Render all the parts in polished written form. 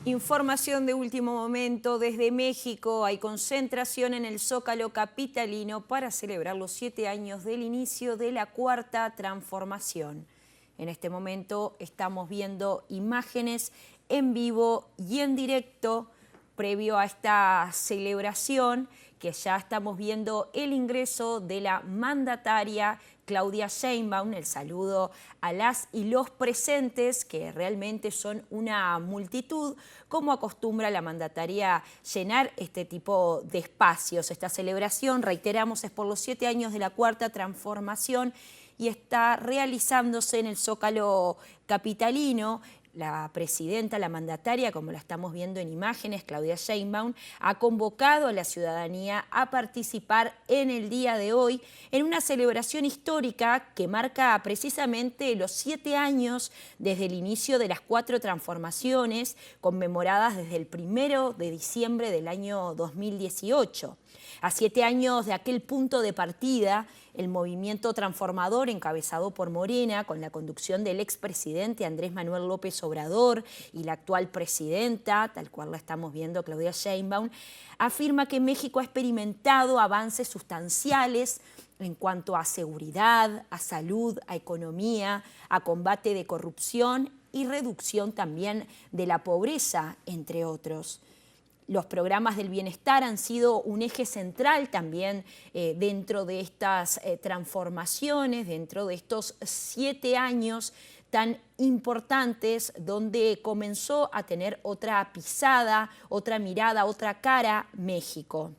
Información de último momento desde México. Hay concentración en el Zócalo capitalino para celebrar los 7 años del inicio de la Cuarta Transformación. En este momento estamos viendo imágenes en vivo y en directo previo a esta celebración, que ya estamos viendo el ingreso de la mandataria Claudia Sheinbaum, el saludo a las y los presentes, que realmente son una multitud, como acostumbra la mandataria llenar este tipo de espacios. Esta celebración, reiteramos, es por los 7 años de la Cuarta Transformación y está realizándose en el Zócalo capitalino. La presidenta, la mandataria, como la estamos viendo en imágenes, Claudia Sheinbaum, ha convocado a la ciudadanía a participar en el día de hoy en una celebración histórica que marca precisamente los 7 años desde el inicio de las 4 transformaciones conmemoradas desde el 1 de diciembre del año 2018. A 7 años de aquel punto de partida, el movimiento transformador encabezado por Morena, con la conducción del expresidente Andrés Manuel López Obrador y la actual presidenta, tal cual la estamos viendo, Claudia Sheinbaum, afirma que México ha experimentado avances sustanciales en cuanto a seguridad, a salud, a economía, a combate de corrupción y reducción también de la pobreza, entre otros. Los programas del bienestar han sido un eje central también dentro de estas transformaciones, dentro de estos 7 años tan importantes, donde comenzó a tener otra pisada, otra mirada, otra cara México.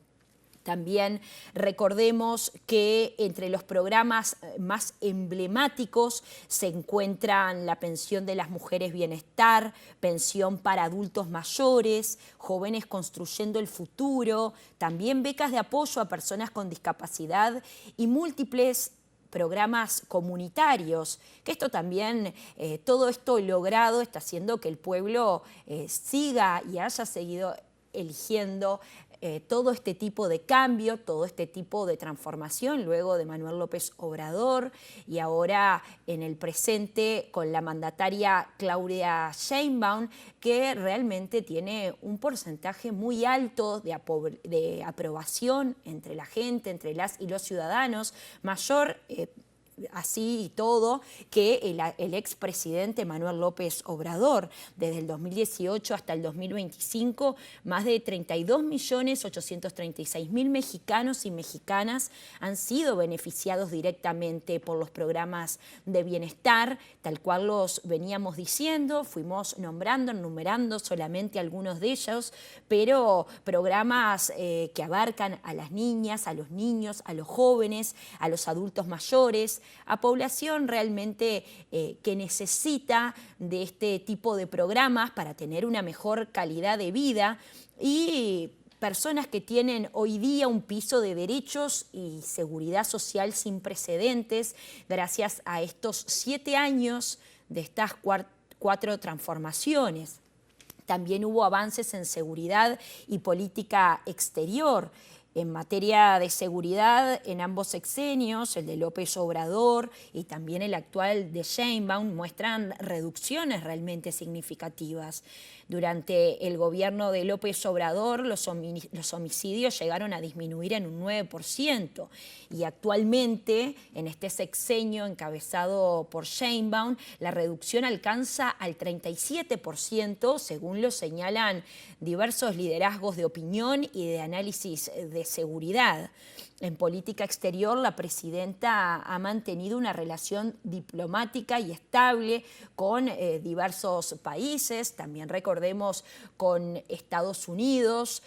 También recordemos que entre los programas más emblemáticos se encuentran la pensión de las mujeres bienestar, pensión para adultos mayores, jóvenes construyendo el futuro, también becas de apoyo a personas con discapacidad y múltiples programas comunitarios, que esto también, todo esto logrado está haciendo que el pueblo siga y haya seguido eligiendo todo este tipo de cambio, todo este tipo de transformación, luego de Manuel López Obrador y ahora en el presente con la mandataria Claudia Sheinbaum, que realmente tiene un porcentaje muy alto de aprobación entre la gente, entre las y los ciudadanos, mayor así y todo, que el expresidente Manuel López Obrador. Desde el 2018 hasta el 2025, más de 32.836.000 mexicanos y mexicanas han sido beneficiados directamente por los programas de bienestar, tal cual los veníamos diciendo, fuimos nombrando, enumerando solamente algunos de ellos, pero programas que abarcan a las niñas, a los niños, a los jóvenes, a los adultos mayores, a población realmente que necesita de este tipo de programas para tener una mejor calidad de vida y personas que tienen hoy día un piso de derechos y seguridad social sin precedentes gracias a estos 7 años de estas 4 transformaciones. También hubo avances en seguridad y política exterior. En materia de seguridad, en ambos sexenios, el de López Obrador y también el actual de Sheinbaum, muestran reducciones realmente significativas. Durante el gobierno de López Obrador, los homicidios llegaron a disminuir en un 9%. Y actualmente, en este sexenio encabezado por Sheinbaum, la reducción alcanza al 37%, según lo señalan diversos liderazgos de opinión y de análisis de seguridad. En política exterior, la presidenta ha mantenido una relación diplomática y estable con diversos países, también recordemos con Estados Unidos,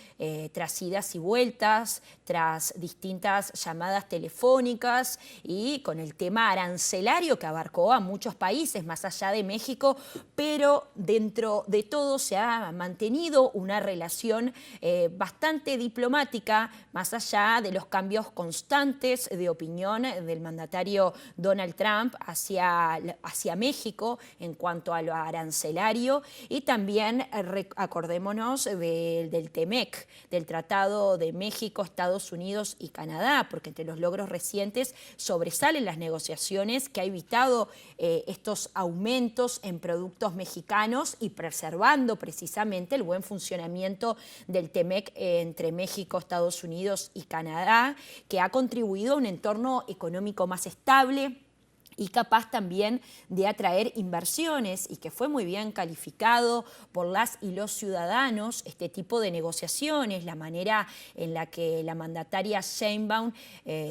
tras idas y vueltas, tras distintas llamadas telefónicas y con el tema arancelario que abarcó a muchos países más allá de México, pero dentro de todo se ha mantenido una relación bastante diplomática más allá de los cambios cambios constantes de opinión del mandatario Donald Trump hacia México en cuanto a lo arancelario y también acordémonos del TEMEC, del Tratado de México, Estados Unidos y Canadá, porque entre los logros recientes sobresalen las negociaciones que ha evitado estos aumentos en productos mexicanos y preservando precisamente el buen funcionamiento del TEMEC entre México, Estados Unidos y Canadá, que ha contribuido a un entorno económico más estable y capaz también de atraer inversiones, y que fue muy bien calificado por las y los ciudadanos este tipo de negociaciones, la manera en la que la mandataria Sheinbaum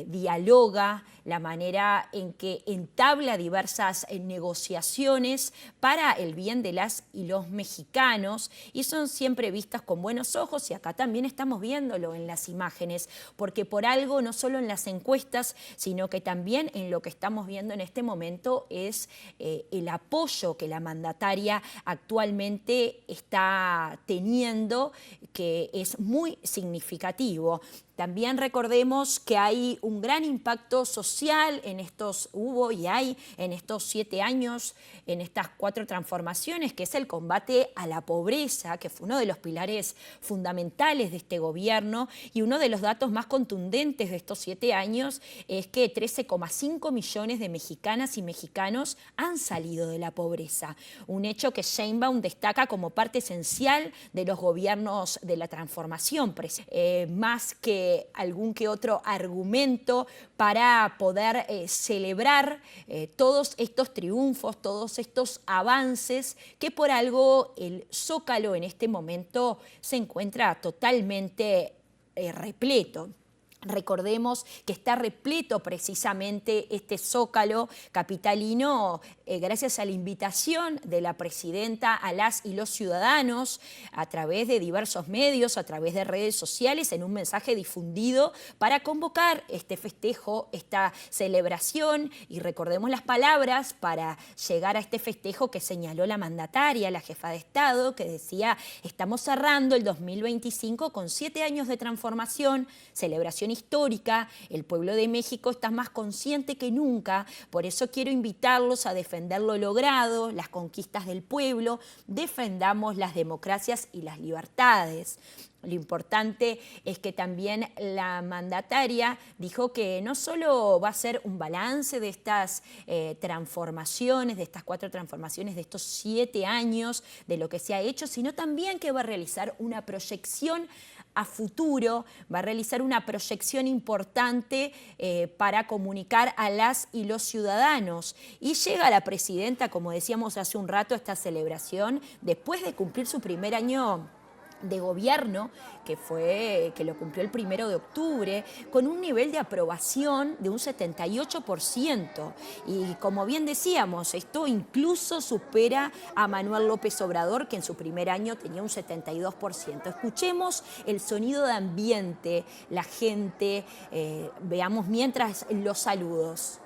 dialoga, la manera en que entabla diversas negociaciones para el bien de las y los mexicanos, y son siempre vistas con buenos ojos, y acá también estamos viéndolo en las imágenes, porque por algo, no solo en las encuestas, sino que también en lo que estamos viendo en este momento es el apoyo que la mandataria actualmente está teniendo, que es muy significativo. También recordemos que hay un gran impacto social hubo y hay en estos 7 años, en estas 4 transformaciones, que es el combate a la pobreza, que fue uno de los pilares fundamentales de este gobierno, y uno de los datos más contundentes de estos 7 años es que 13,5 millones de mexicanas y mexicanos han salido de la pobreza, un hecho que Sheinbaum destaca como parte esencial de los gobiernos de la transformación, más que algún que otro argumento para poder celebrar todos estos triunfos, todos estos avances, que por algo el Zócalo en este momento se encuentra totalmente repleto. Recordemos que está repleto precisamente este Zócalo capitalino gracias a la invitación de la presidenta a las y los ciudadanos a través de diversos medios, a través de redes sociales, en un mensaje difundido para convocar este festejo, esta celebración, y recordemos las palabras para llegar a este festejo que señaló la mandataria, la jefa de Estado, que decía: estamos cerrando el 2025 con 7 años de transformación, celebración histórica, el pueblo de México está más consciente que nunca, por eso quiero invitarlos a defender lo logrado, las conquistas del pueblo, defendamos las democracias y las libertades. Lo importante es que también la mandataria dijo que no solo va a ser un balance de estas transformaciones, de estas 4 transformaciones, de estos 7 años, de lo que se ha hecho, sino también que va a realizar una proyección a futuro, va a realizar una proyección importante para comunicar a las y los ciudadanos. Y llega la presidenta, como decíamos hace un rato, a esta celebración después de cumplir su primer año de gobierno, que lo cumplió el 1 de octubre, con un nivel de aprobación de un 78%. Y como bien decíamos, esto incluso supera a Manuel López Obrador, que en su primer año tenía un 72%. Escuchemos el sonido de ambiente, la gente, veamos mientras los saludos.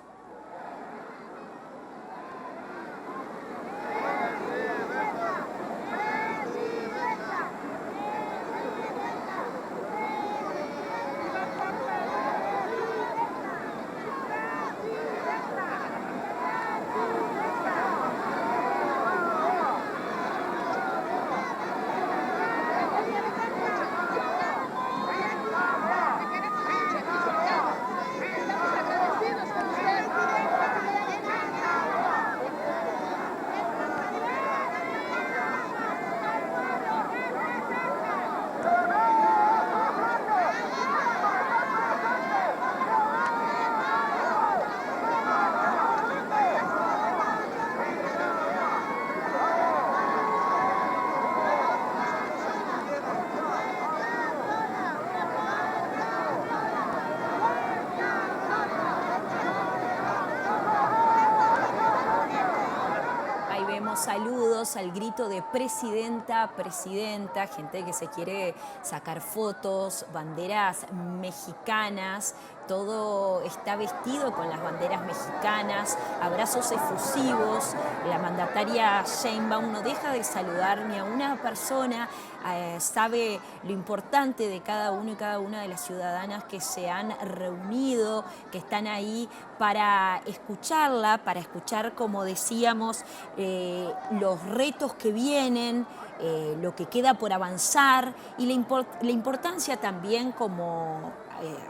Saludos al grito de presidenta, presidenta, gente que se quiere sacar fotos, banderas mexicanas todo está vestido con las banderas mexicanas, abrazos efusivos. La mandataria Sheinbaum no deja de saludar ni a una persona, sabe lo importante de cada uno y cada una de las ciudadanas que se han reunido, que están ahí para escucharla, para escuchar, como decíamos, los retos que vienen, lo que queda por avanzar y la importancia también, como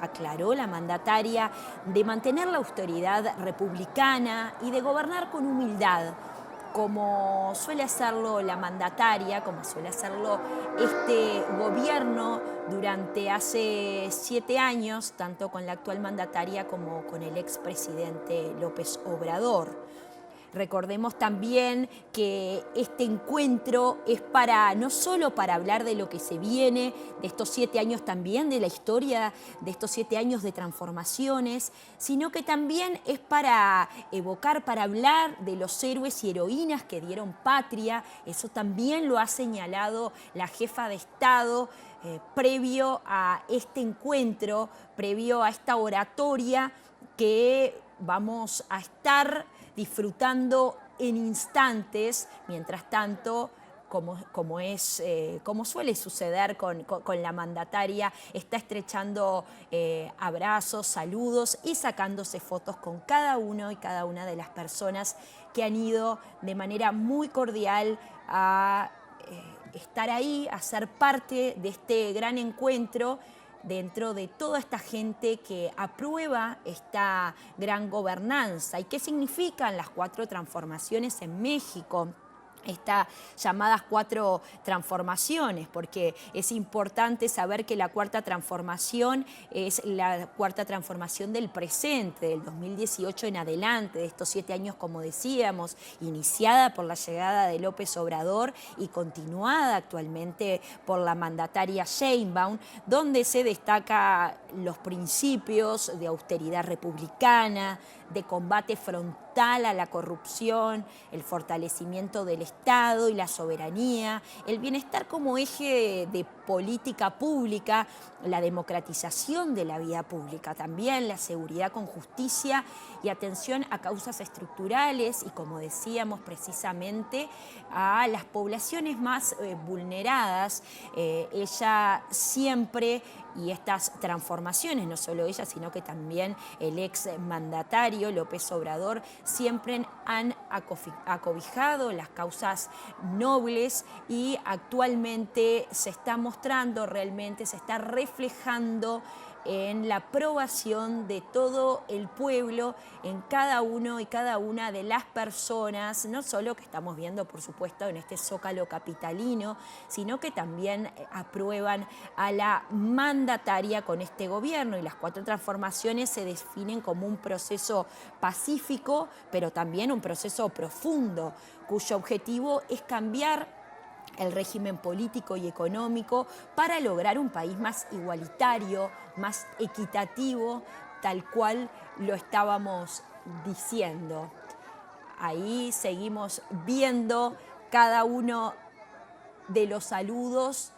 aclaró la mandataria, de mantener la autoridad republicana y de gobernar con humildad, como suele hacerlo la mandataria, como suele hacerlo este gobierno durante hace 7 años, tanto con la actual mandataria como con el expresidente López Obrador. Recordemos también que este encuentro es no solo para hablar de lo que se viene, de estos 7 años también, de la historia de estos 7 años de transformaciones, sino que también es para evocar, para hablar de los héroes y heroínas que dieron patria. Eso también lo ha señalado la jefa de Estado previo a este encuentro, previo a esta oratoria que vamos a estar disfrutando en instantes. Mientras tanto, como suele suceder con la mandataria, está estrechando abrazos, saludos y sacándose fotos con cada uno y cada una de las personas que han ido de manera muy cordial a estar ahí, a ser parte de este gran encuentro, dentro de toda esta gente que aprueba esta gran gobernanza. ¿Y qué significan las 4 transformaciones en México? Estas llamadas 4 transformaciones, porque es importante saber que la 4ª transformación es la 4ª transformación del presente, del 2018 en adelante, de estos 7 años, como decíamos, iniciada por la llegada de López Obrador y continuada actualmente por la mandataria Sheinbaum, donde se destaca los principios de austeridad republicana, de combate frontal a la corrupción, el fortalecimiento del Estado y la soberanía, el bienestar como eje de política pública, la democratización de la vida pública, también la seguridad con justicia y atención a causas estructurales y, como decíamos, precisamente a las poblaciones más vulneradas. Ella siempre, y estas transformaciones, no solo ella, sino que también el ex mandatario López Obrador, siempre han acobijado las causas nobles y actualmente se está mostrando realmente, se está reflejando en la aprobación de todo el pueblo, en cada uno y cada una de las personas, no solo que estamos viendo, por supuesto, en este zócalo capitalino, sino que también aprueban a la mandataria con este gobierno. Y las 4 transformaciones se definen como un proceso pacífico, pero también un proceso profundo, cuyo objetivo es cambiar el régimen político y económico para lograr un país más igualitario, más equitativo, tal cual lo estábamos diciendo. Ahí seguimos viendo cada uno de los saludos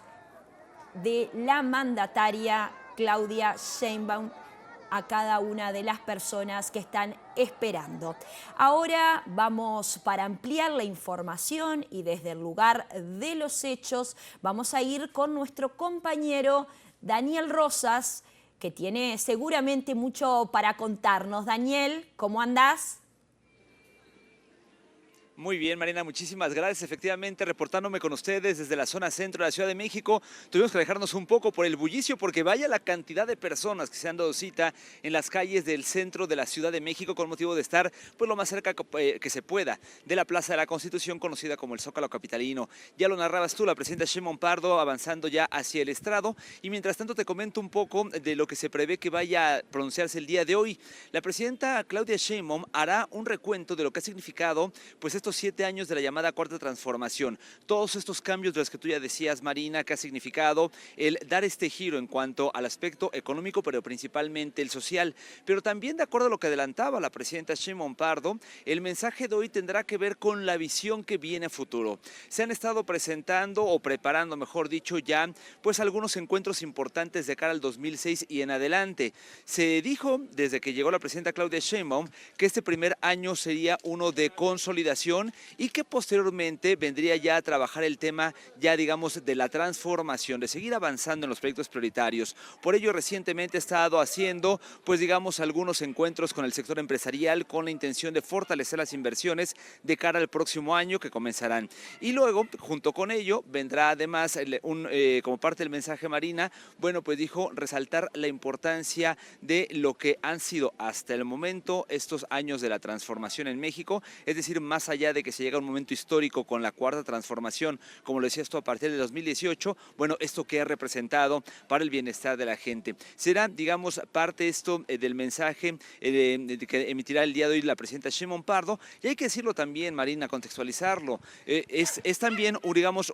de la mandataria Claudia Sheinbaum a cada una de las personas que están esperando. Ahora vamos, para ampliar la información y desde el lugar de los hechos, vamos a ir con nuestro compañero Daniel Rosas, que tiene seguramente mucho para contarnos. Daniel, ¿cómo andás? Muy bien, Marina, muchísimas gracias. Efectivamente, reportándome con ustedes desde la zona centro de la Ciudad de México, tuvimos que alejarnos un poco por el bullicio porque vaya la cantidad de personas que se han dado cita en las calles del centro de la Ciudad de México con motivo de estar pues lo más cerca que se pueda de la Plaza de la Constitución, conocida como el Zócalo capitalino. Ya lo narrabas tú, la presidenta Sheinbaum Pardo avanzando ya hacia el estrado, y mientras tanto te comento un poco de lo que se prevé que vaya a pronunciarse el día de hoy. La presidenta Claudia Sheinbaum hará un recuento de lo que ha significado pues estos estos 7 años de la llamada Cuarta Transformación. Todos estos cambios de los que tú ya decías, Marina, que ha significado el dar este giro en cuanto al aspecto económico, pero principalmente el social. Pero también, de acuerdo a lo que adelantaba la presidenta Sheinbaum Pardo, el mensaje de hoy tendrá que ver con la visión que viene a futuro. Se han estado presentando o preparando, mejor dicho, ya pues algunos encuentros importantes de cara al 2006 y en adelante. Se dijo desde que llegó la presidenta Claudia Sheinbaum que este primer año sería uno de consolidación y que posteriormente vendría ya a trabajar el tema ya digamos de la transformación, de seguir avanzando en los proyectos prioritarios. Por ello recientemente ha estado haciendo pues digamos algunos encuentros con el sector empresarial con la intención de fortalecer las inversiones de cara al próximo año que comenzarán. Y luego junto con ello vendrá además como parte del mensaje, Marina, bueno pues dijo resaltar la importancia de lo que han sido hasta el momento estos años de la transformación en México, es decir, más allá de que se llega a un momento histórico con la Cuarta Transformación, como lo decías tú, a partir de 2018, bueno, esto que ha representado para el bienestar de la gente. Será, digamos, parte esto del mensaje que emitirá el día de hoy la presidenta Sheinbaum Pardo, y hay que decirlo también, Marina, contextualizarlo, es también, digamos,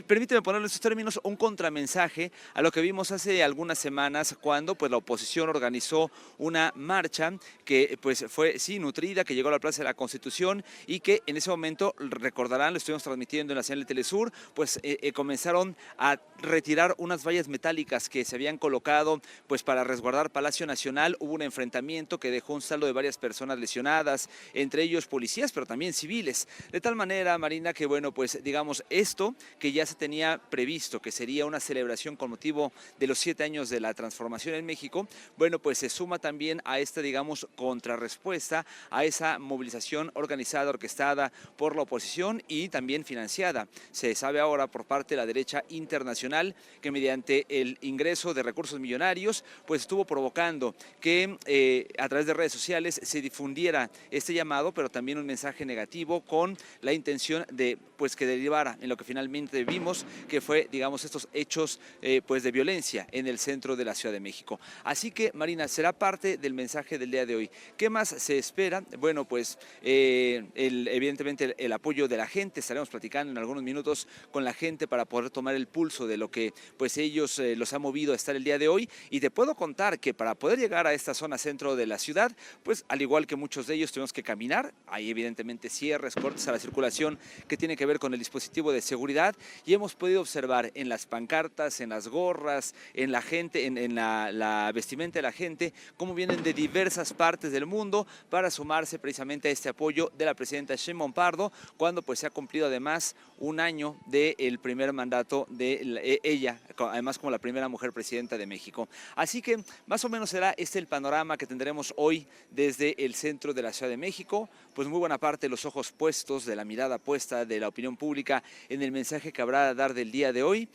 permíteme ponerlo en estos términos, un contramensaje a lo que vimos hace algunas semanas cuando pues, la oposición organizó una marcha que pues fue sí nutrida, que llegó a la Plaza de la Constitución y que en ese momento, recordarán, lo estuvimos transmitiendo en la señal de Telesur, pues comenzaron a retirar unas vallas metálicas que se habían colocado pues para resguardar Palacio Nacional. Hubo un enfrentamiento que dejó un saldo de varias personas lesionadas, entre ellos policías, pero también civiles. De tal manera, Marina, que bueno, pues digamos esto que ya se tenía previsto, que sería una celebración con motivo de los 7 años de la transformación en México, bueno, pues se suma también a esta, digamos, contrarrespuesta a esa movilización organizada, orquestada por la oposición y también financiada. Se sabe ahora por parte de la derecha internacional que mediante el ingreso de recursos millonarios, pues estuvo provocando que a través de redes sociales se difundiera este llamado, pero también un mensaje negativo con la intención de, pues, que derivara en lo que finalmente vimos, que fue, digamos, estos hechos pues de violencia en el centro de la Ciudad de México. Así que, Marina, será parte del mensaje del día de hoy. ¿Qué más se espera? Bueno, pues evidentemente el apoyo de la gente. Estaremos platicando en algunos minutos con la gente para poder tomar el pulso de lo que pues ellos los ha movido a estar el día de hoy. Y te puedo contar que para poder llegar a esta zona centro de la ciudad, pues al igual que muchos de ellos tuvimos que caminar. Hay evidentemente cierres, cortes a la circulación que tiene que ver con el dispositivo de seguridad y hemos podido observar en las pancartas, en las gorras, en la gente, en la vestimenta de la gente, cómo vienen de diversas partes del mundo para sumarse precisamente a este apoyo de la presidenta Sheinbaum Pardo, cuando pues se ha cumplido además un año del primer mandato de ella, además como la primera mujer presidenta de México. Así que más o menos será este el panorama que tendremos hoy desde el centro de la Ciudad de México, pues muy buena parte de los ojos puestos, de la mirada puesta de la opinión pública en el mensaje que habrá a dar del día de hoy,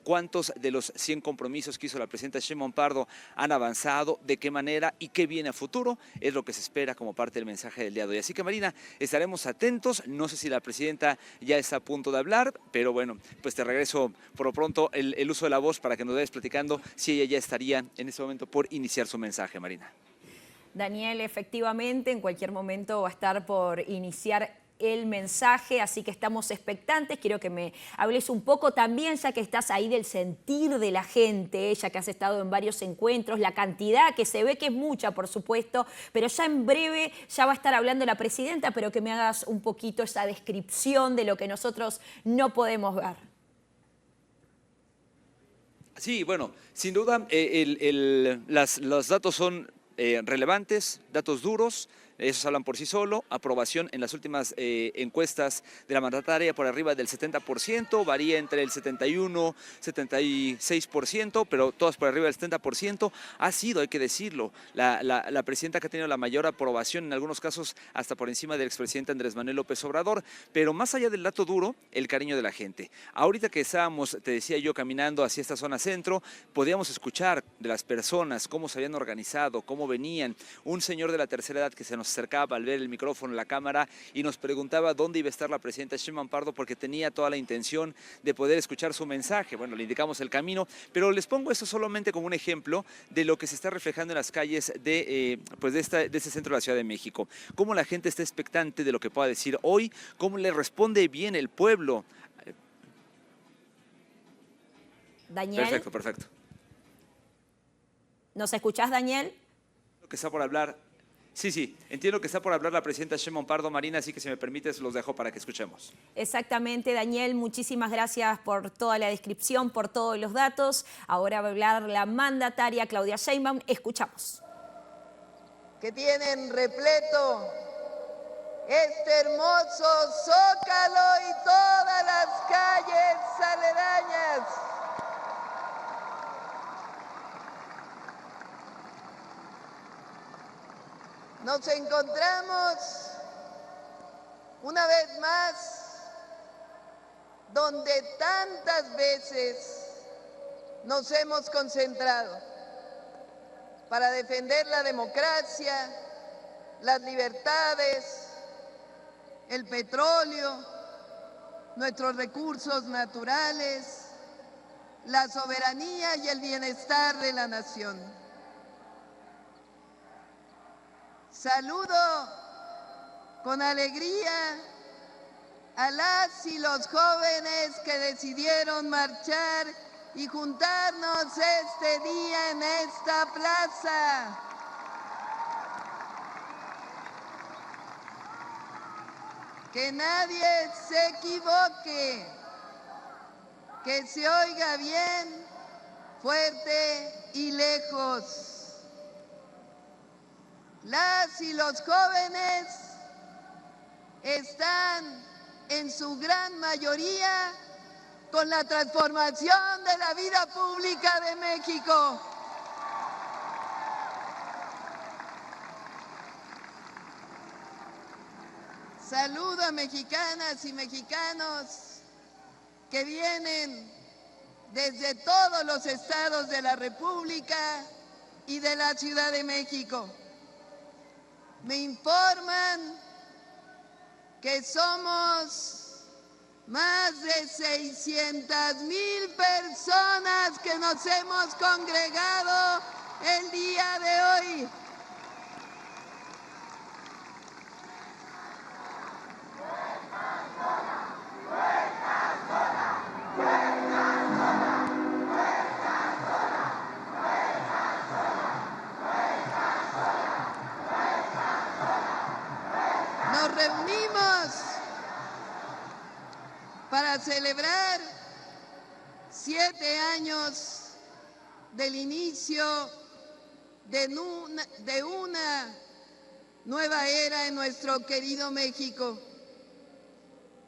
cuántos de los 100 compromisos que hizo la presidenta Sheinbaum Pardo han avanzado, de qué manera y qué viene a futuro, es lo que se espera como parte del mensaje del día de hoy. Así que, Marina, estaremos atentos, no sé si la presidenta ya está a punto de hablar, pero bueno, pues te regreso por lo pronto el uso de la voz para que nos vayas platicando si ella ya estaría en este momento por iniciar su mensaje, Marina. Daniel, efectivamente, en cualquier momento va a estar por iniciar el mensaje, así que estamos expectantes. Quiero que me hables un poco también, ya que estás ahí, del sentir de la gente, ya que has estado en varios encuentros, la cantidad que se ve que es mucha, por supuesto, pero ya en breve ya va a estar hablando la presidenta, pero que me hagas un poquito esa descripción de lo que nosotros no podemos ver. Sí, bueno, sin duda los datos son relevantes, datos duros. Esos hablan por sí solo. Aprobación en las últimas encuestas de la mandataria por arriba del 70%, varía entre el 71, 76%, pero todas por arriba del 70%. Ha sido, hay que decirlo, la presidenta que ha tenido la mayor aprobación, en algunos casos hasta por encima del expresidente Andrés Manuel López Obrador, pero más allá del dato duro, el cariño de la gente. Ahorita que estábamos, te decía yo, caminando hacia esta zona centro, podíamos escuchar de las personas cómo se habían organizado, cómo venían. Un señor de la tercera edad que se nos nos acercaba al ver el micrófono, la cámara, y nos preguntaba dónde iba a estar la presidenta Sheinbaum Pardo porque tenía toda la intención de poder escuchar su mensaje. Bueno, le indicamos el camino, pero les pongo esto solamente como un ejemplo de lo que se está reflejando en las calles de este centro de la Ciudad de México. Cómo la gente está expectante de lo que pueda decir hoy, cómo le responde bien el pueblo. Daniel. Perfecto, perfecto. ¿Nos escuchás, Daniel? Que está por hablar. Sí, entiendo que está por hablar la presidenta Sheinbaum Pardo, Marina, así que si me permites los dejo para que escuchemos. Exactamente, Daniel, muchísimas gracias por toda la descripción, por todos los datos. Ahora va a hablar la mandataria Claudia Sheinbaum. Escuchamos. Que tienen repleto este hermoso Zócalo y todas las calles aledañas. Nos encontramos una vez más donde tantas veces nos hemos concentrado para defender la democracia, las libertades, el petróleo, nuestros recursos naturales, la soberanía y el bienestar de la nación. Saludo con alegría a las y los jóvenes que decidieron marchar y juntarnos este día en esta plaza. Que nadie se equivoque, que se oiga bien, fuerte y lejos. Las y los jóvenes están en su gran mayoría con la transformación de la vida pública de México. Saludo a mexicanas y mexicanos que vienen desde todos los estados de la República y de la Ciudad de México. Me informan que somos más de 600,000 personas que nos hemos congregado el día de hoy. Nos reunimos para celebrar 7 años del inicio de una nueva era en nuestro querido México.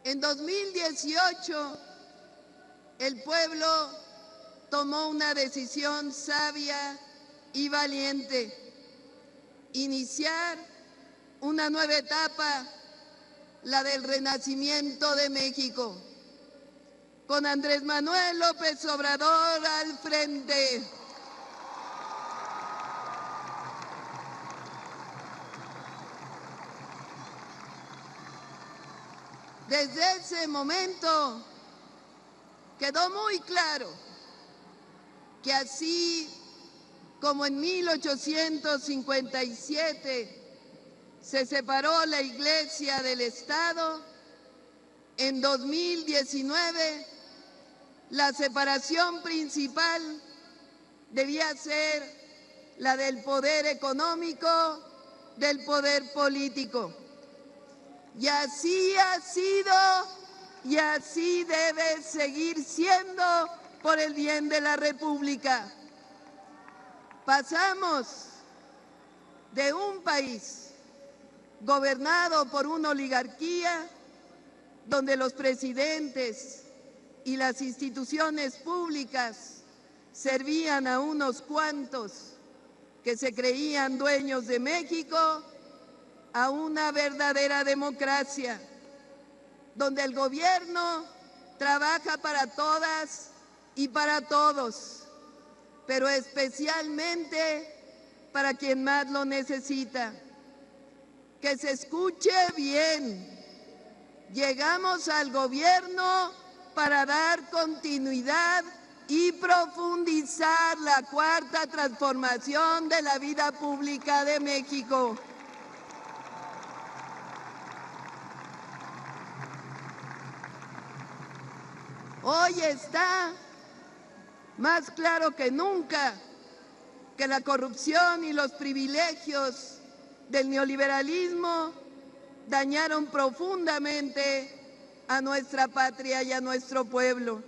En 2018, el pueblo tomó una decisión sabia y valiente: iniciar una nueva etapa, la del renacimiento de México, con Andrés Manuel López Obrador al frente. Desde ese momento quedó muy claro que así como en 1857 se separó la Iglesia del Estado, en 2019 la separación principal debía ser la del poder económico del poder político. Y así ha sido y así debe seguir siendo por el bien de la República. Pasamos de un país gobernado por una oligarquía donde los presidentes y las instituciones públicas servían a unos cuantos que se creían dueños de México, a una verdadera democracia, donde el gobierno trabaja para todas y para todos, pero especialmente para quien más lo necesita. que se escuche bien. Llegamos al gobierno para dar continuidad y profundizar la cuarta transformación de la vida pública de México. Hoy está más claro que nunca que la corrupción y los privilegios del neoliberalismo dañaron profundamente a nuestra patria y a nuestro pueblo.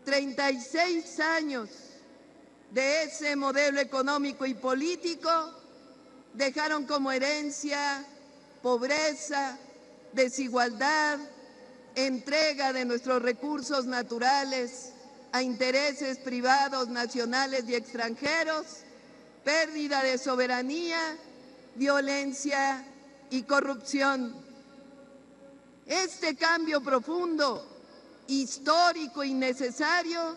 36 años de ese modelo económico y político dejaron como herencia pobreza, desigualdad, entrega de nuestros recursos naturales a intereses privados, nacionales y extranjeros, pérdida de soberanía, violencia y corrupción. Este cambio profundo, histórico y necesario,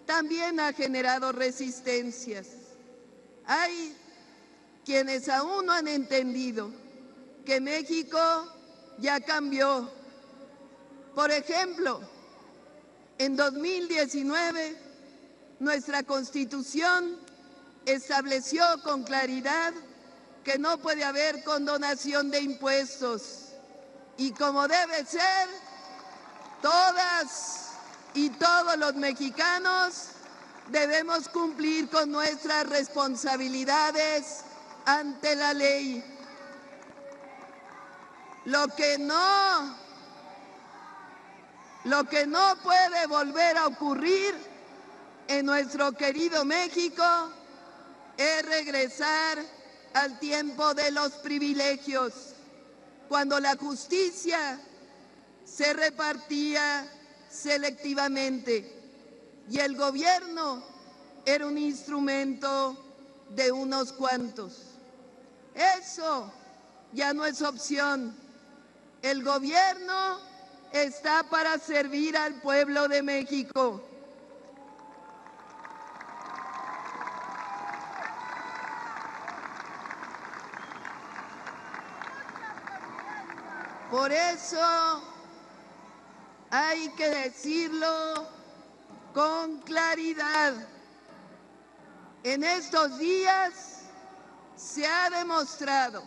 también ha generado resistencias. Hay quienes aún no han entendido que México ya cambió. Por ejemplo, en 2019, nuestra Constitución estableció con claridad que no puede haber condonación de impuestos. Y como debe ser, todas y todos los mexicanos debemos cumplir con nuestras responsabilidades ante la ley. Lo que no puede volver a ocurrir en nuestro querido México es regresar al tiempo de los privilegios, cuando la justicia se repartía selectivamente y el gobierno era un instrumento de unos cuantos. Eso ya no es opción. El gobierno está para servir al pueblo de México. Por eso hay que decirlo con claridad. En estos días se ha demostrado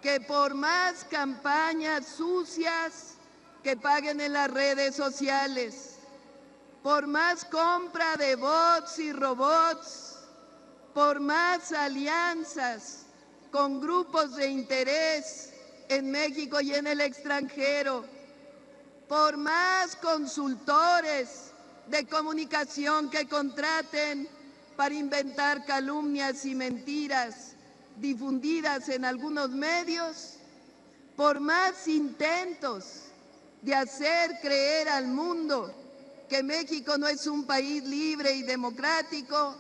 que por más campañas sucias que paguen en las redes sociales, por más compra de bots y robots, por más alianzas con grupos de interés en México y en el extranjero, por más consultores de comunicación que contraten para inventar calumnias y mentiras difundidas en algunos medios, por más intentos de hacer creer al mundo que México no es un país libre y democrático,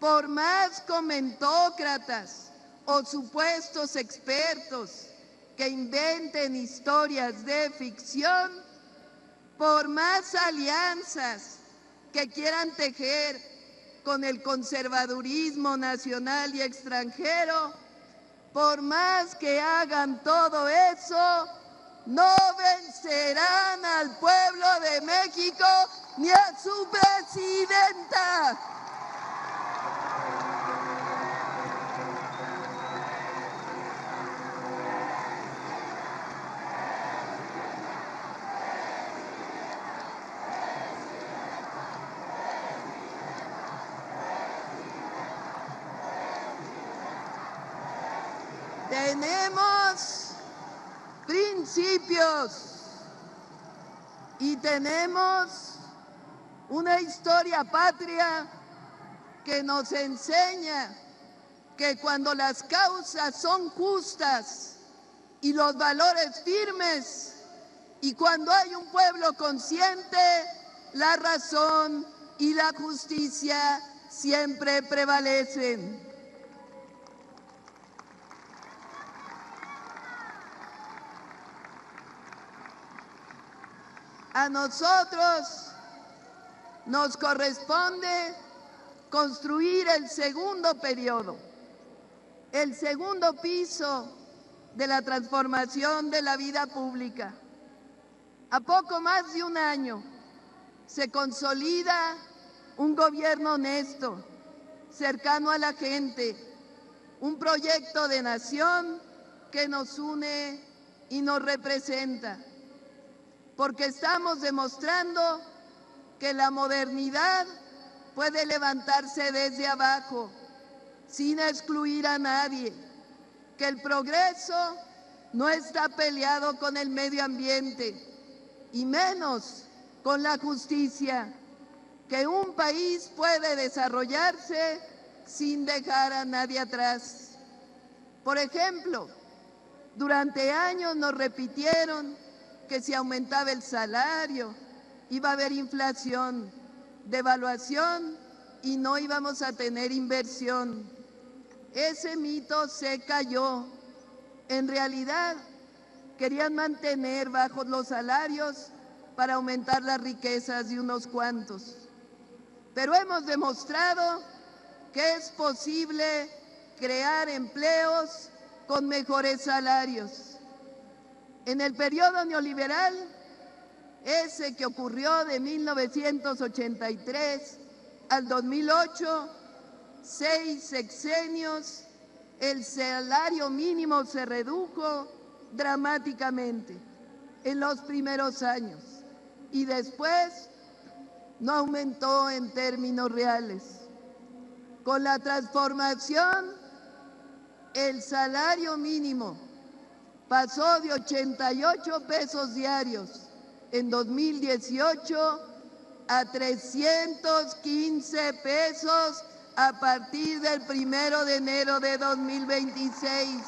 por más comentócratas o supuestos expertos que inventen historias de ficción, por más alianzas que quieran tejer con el conservadurismo nacional y extranjero, por más que hagan todo eso, no vencerán al pueblo de México ni a su presidenta. Tenemos principios y tenemos una historia patria que nos enseña que cuando las causas son justas y los valores firmes y cuando hay un pueblo consciente, la razón y la justicia siempre prevalecen. A nosotros nos corresponde construir el segundo periodo, el segundo piso de la transformación de la vida pública. A poco más de un año se consolida un gobierno honesto, cercano a la gente, un proyecto de nación que nos une y nos representa, porque estamos demostrando que la modernidad puede levantarse desde abajo, sin excluir a nadie, que el progreso no está peleado con el medio ambiente, y menos con la justicia, que un país puede desarrollarse sin dejar a nadie atrás. Por ejemplo, durante años nos repitieron que si aumentaba el salario iba a haber inflación, devaluación y no íbamos a tener inversión. Ese mito se cayó. En realidad, querían mantener bajos los salarios para aumentar las riquezas de unos cuantos. Pero hemos demostrado que es posible crear empleos con mejores salarios. En el periodo neoliberal, ese que ocurrió de 1983 al 2008, 6 sexenios, el salario mínimo se redujo dramáticamente en los primeros años y después no aumentó en términos reales. Con la transformación, el salario mínimo pasó de 88 pesos diarios en 2018 a 315 pesos a partir del 1 de enero de 2026,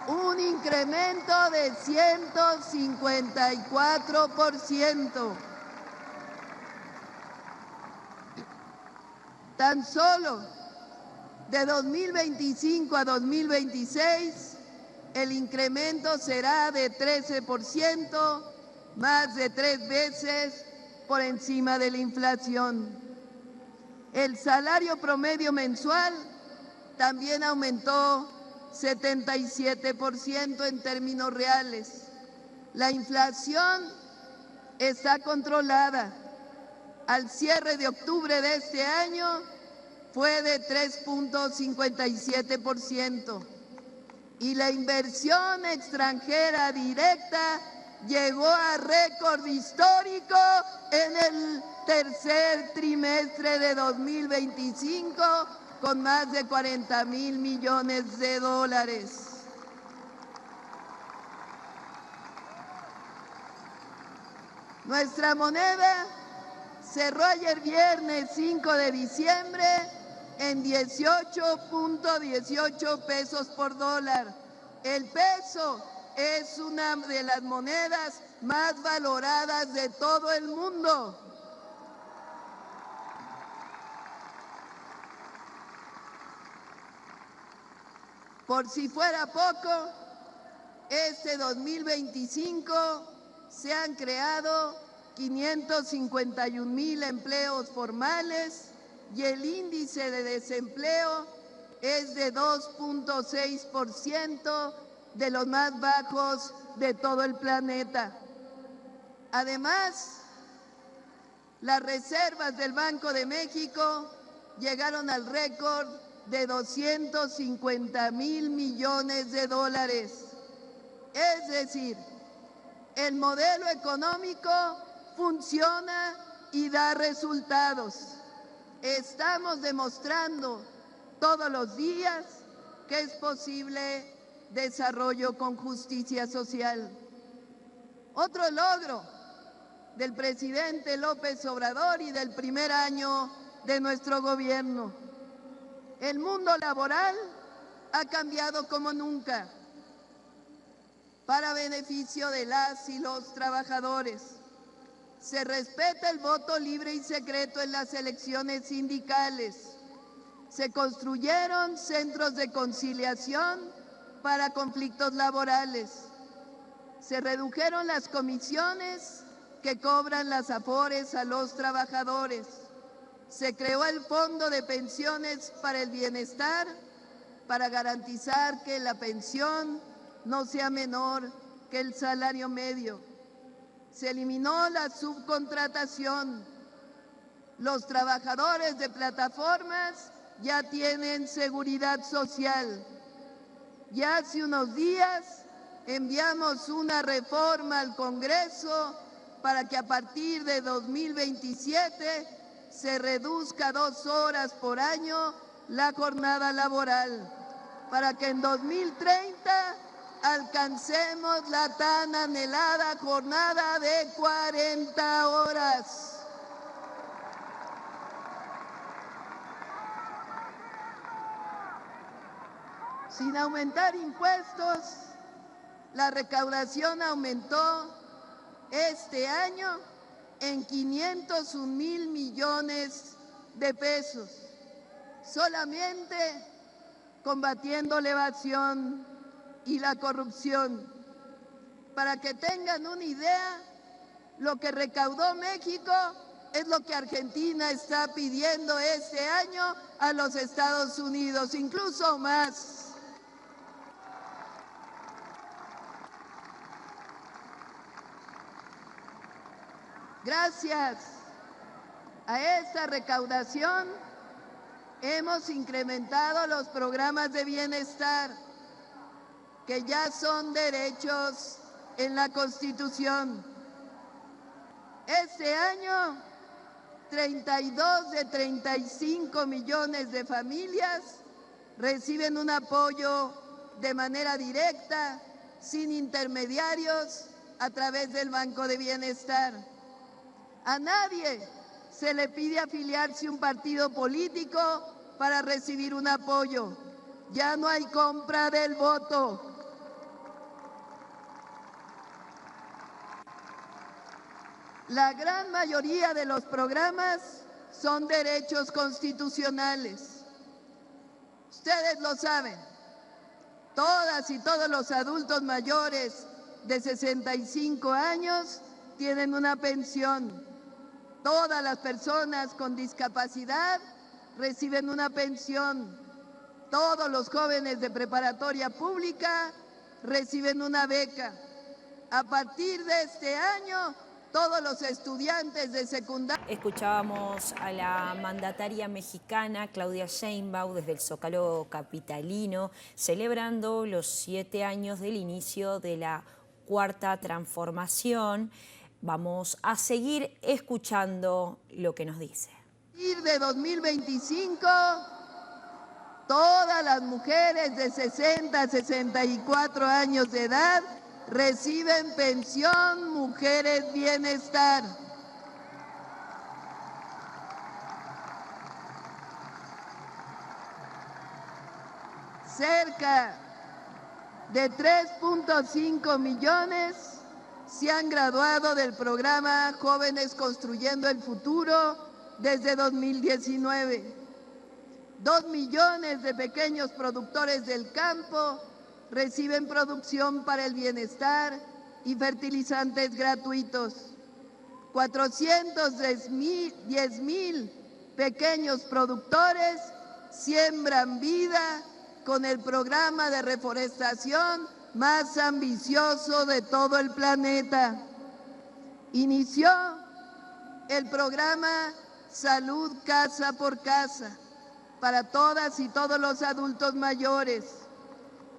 un incremento de 154%. Tan solo de 2025 a 2026, el incremento será de 13%, más de 3 veces por encima de la inflación. El salario promedio mensual también aumentó 77% en términos reales. La inflación está controlada. Al cierre de octubre de este año fue de 3.57% y la inversión extranjera directa llegó a récord histórico en el tercer trimestre de 2025 con más de 40,000 millones de dólares. Nuestra moneda cerró ayer viernes 5 de diciembre en 18.18 pesos por dólar. El peso es una de las monedas más valoradas de todo el mundo. Por si fuera poco, este 2025 se han creado 551,000 empleos formales y el índice de desempleo es de 2.6%, de los más bajos de todo el planeta. Además, las reservas del Banco de México llegaron al récord de 250,000 millones de dólares. Es decir, el modelo económico funciona y da resultados. Estamos demostrando todos los días que es posible desarrollo con justicia social. Otro logro del presidente López Obrador y del primer año de nuestro gobierno. El mundo laboral ha cambiado como nunca para beneficio de las y los trabajadores. Se respeta el voto libre y secreto en las elecciones sindicales. Se construyeron centros de conciliación para conflictos laborales. Se redujeron las comisiones que cobran las afores a los trabajadores. Se creó el Fondo de Pensiones para el Bienestar para garantizar que la pensión no sea menor que el salario medio. Se eliminó la subcontratación. Los trabajadores de plataformas ya tienen seguridad social. Ya hace unos días enviamos una reforma al Congreso para que a partir de 2027 se reduzca 2 horas por año la jornada laboral, para que en 2030 alcancemos la tan anhelada jornada de 40 horas. Sin aumentar impuestos, la recaudación aumentó este año en 501,000 millones de pesos, solamente combatiendo la evasión y la corrupción. Para que tengan una idea, lo que recaudó México es lo que Argentina está pidiendo este año a los Estados Unidos, incluso más. Gracias a esta recaudación hemos incrementado los programas de bienestar, que ya son derechos en la Constitución. Este año, 32 de 35 millones de familias reciben un apoyo de manera directa, sin intermediarios, a través del Banco de Bienestar. A nadie se le pide afiliarse a un partido político para recibir un apoyo. Ya no hay compra del voto. La gran mayoría de los programas son derechos constitucionales. Ustedes lo saben. Todas y todos los adultos mayores de 65 años tienen una pensión. Todas las personas con discapacidad reciben una pensión. Todos los jóvenes de preparatoria pública reciben una beca. A partir de este año, todos los estudiantes de secundaria... Escuchábamos a la mandataria mexicana Claudia Sheinbaum desde el Zócalo capitalino, celebrando los 7 años del inicio de la Cuarta Transformación. Vamos a seguir escuchando lo que nos dice. A partir de 2025, todas las mujeres de 60 a 64 años de edad reciben pensión Mujeres Bienestar. Cerca de 3.5 millones se han graduado del programa Jóvenes Construyendo el Futuro desde 2019. 2 millones de pequeños productores del campo reciben producción para el bienestar y fertilizantes gratuitos. 410,000 pequeños productores siembran vida con el programa de reforestación más ambicioso de todo el planeta. Inició el programa Salud Casa por Casa para todas y todos los adultos mayores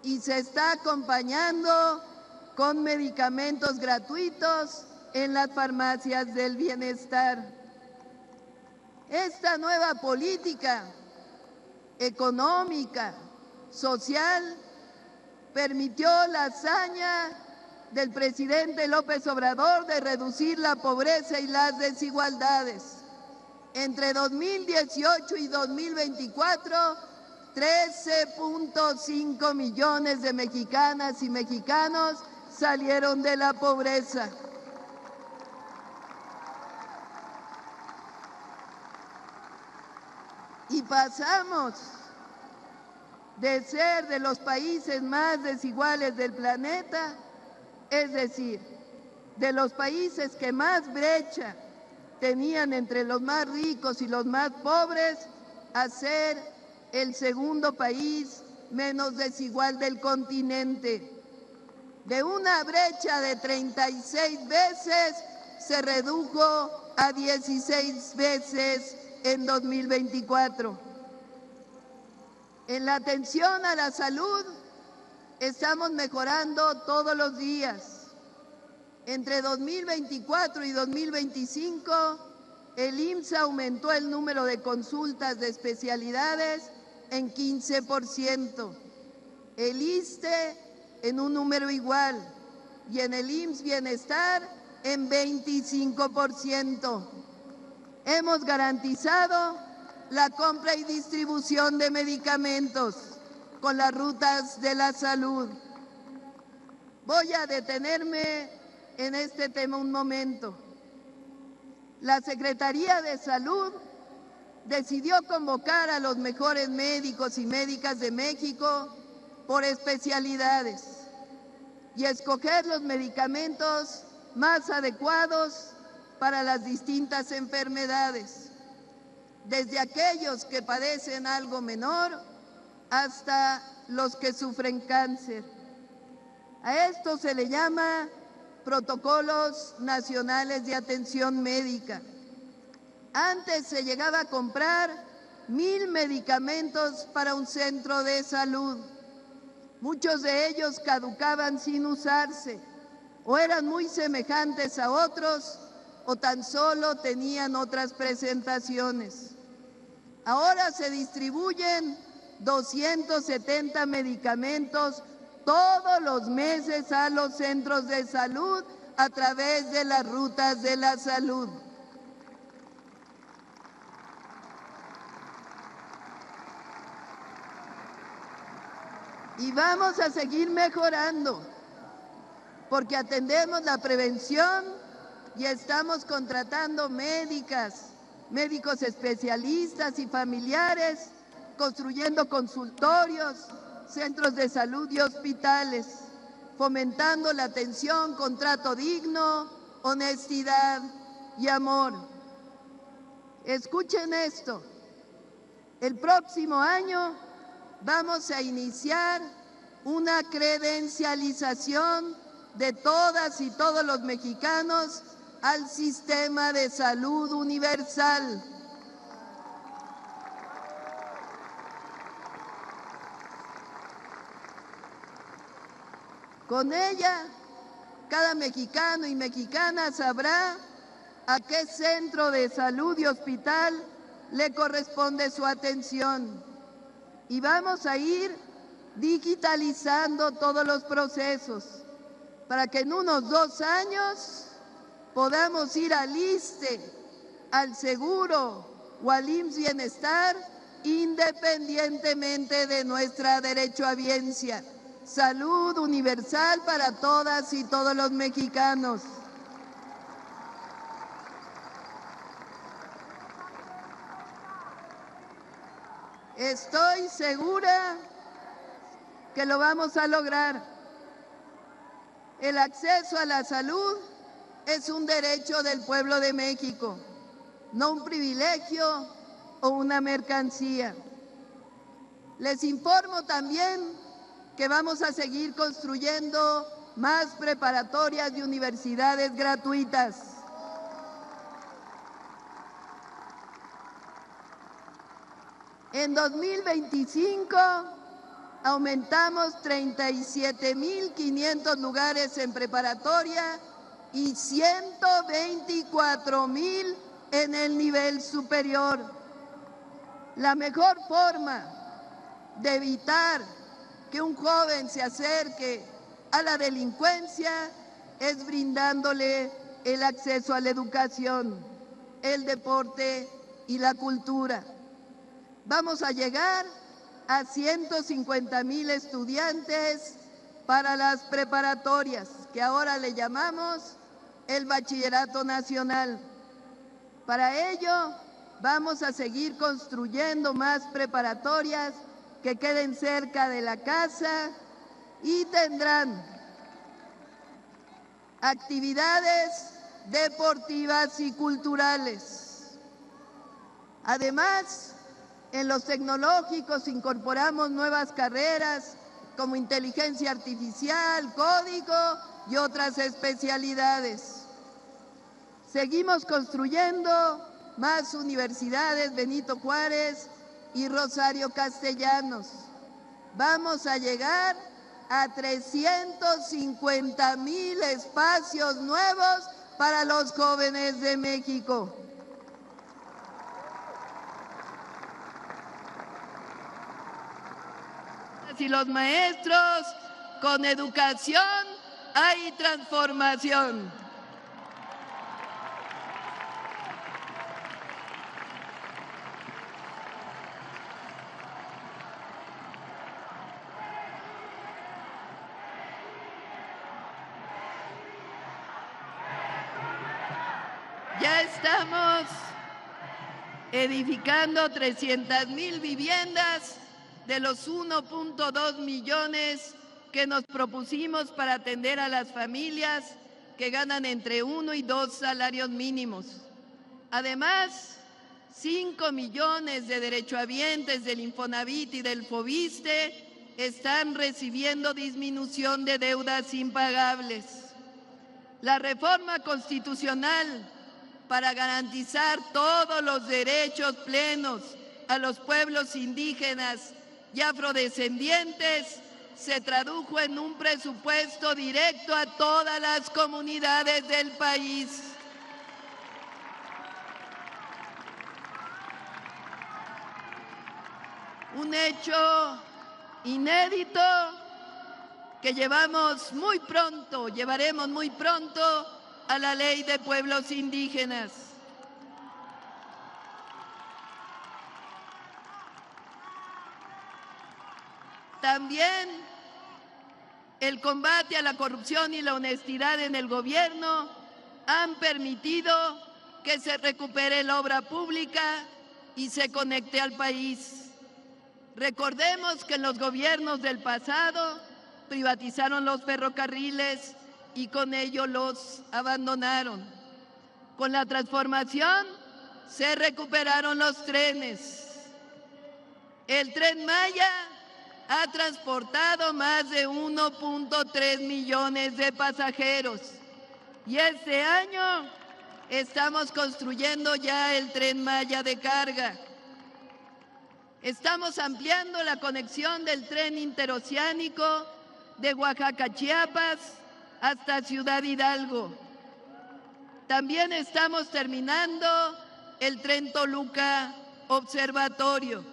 y se está acompañando con medicamentos gratuitos en las farmacias del bienestar. Esta nueva política económica, social, permitió la hazaña del presidente López Obrador de reducir la pobreza y las desigualdades. Entre 2018 y 2024, 13.5 millones de mexicanas y mexicanos salieron de la pobreza. Y pasamos de ser de los países más desiguales del planeta, es decir, de los países que más brecha tenían entre los más ricos y los más pobres, a ser el segundo país menos desigual del continente. De una brecha de 36 veces se redujo a 16 veces en 2024. En la atención a la salud estamos mejorando todos los días. Entre 2024 y 2025, el IMSS aumentó el número de consultas de especialidades en 15%, el ISSSTE en un número igual y en el IMSS Bienestar en 25%. Hemos garantizado la compra y distribución de medicamentos con las rutas de la salud. Voy a detenerme en este tema un momento. La Secretaría de Salud decidió convocar a los mejores médicos y médicas de México por especialidades y escoger los medicamentos más adecuados para las distintas enfermedades, desde aquellos que padecen algo menor hasta los que sufren cáncer. A esto se le llama protocolos nacionales de atención médica. Antes se llegaba a comprar 1,000 medicamentos para un centro de salud. Muchos de ellos caducaban sin usarse, o eran muy semejantes a otros, o tan solo tenían otras presentaciones. Ahora se distribuyen 270 medicamentos todos los meses a los centros de salud a través de las rutas de la salud. Y vamos a seguir mejorando, porque atendemos la prevención y estamos contratando médicas, médicos especialistas y familiares, construyendo consultorios, centros de salud y hospitales, fomentando la atención con trato digno, honestidad y amor. Escuchen esto, el próximo año vamos a iniciar una credencialización de todas y todos los mexicanos al sistema de salud universal. Con ella, cada mexicano y mexicana sabrá a qué centro de salud y hospital le corresponde su atención. Y vamos a ir digitalizando todos los procesos para que en unos 2 años podamos ir al ISSSTE, al Seguro o al IMSS Bienestar, independientemente de nuestra derechohabiencia. Salud universal para todas y todos los mexicanos. Estoy segura que lo vamos a lograr. El acceso a la salud es un derecho del pueblo de México, no un privilegio o una mercancía. Les informo también que vamos a seguir construyendo más preparatorias y universidades gratuitas. En 2025 aumentamos 37,500 lugares en preparatoria y 124,000 en el nivel superior. La mejor forma de evitar que un joven se acerque a la delincuencia es brindándole el acceso a la educación, el deporte y la cultura. Vamos a llegar a 150,000 estudiantes para las preparatorias, que ahora le llamamos el Bachillerato Nacional. Para ello, vamos a seguir construyendo más preparatorias que queden cerca de la casa y tendrán actividades deportivas y culturales. Además, En los tecnológicos incorporamos nuevas carreras como inteligencia artificial, código y otras especialidades. Seguimos construyendo más universidades Benito Juárez y Rosario Castellanos. Vamos a llegar a 350,000 espacios nuevos para los jóvenes de México. Y los maestros, con educación hay transformación. Ya estamos edificando 300,000 viviendas de los 1.2 millones que nos propusimos para atender a las familias que ganan entre 1 y 2 salarios mínimos. Además, 5 millones de derechohabientes del Infonavit y del Fobiste están recibiendo disminución de deudas impagables. La reforma constitucional para garantizar todos los derechos plenos a los pueblos indígenas y afrodescendientes se tradujo en un presupuesto directo a todas las comunidades del país. Un hecho inédito que llevaremos muy pronto a la Ley de Pueblos Indígenas. También el combate a la corrupción y la honestidad en el gobierno han permitido que se recupere la obra pública y se conecte al país. Recordemos que en los gobiernos del pasado privatizaron los ferrocarriles y con ello los abandonaron. Con la transformación se recuperaron los trenes. El Tren Maya ha transportado más de 1.3 millones de pasajeros y este año estamos construyendo ya el Tren Maya de carga. Estamos ampliando la conexión del tren interoceánico de Oaxaca a Chiapas hasta Ciudad Hidalgo. También estamos terminando el tren Toluca Observatorio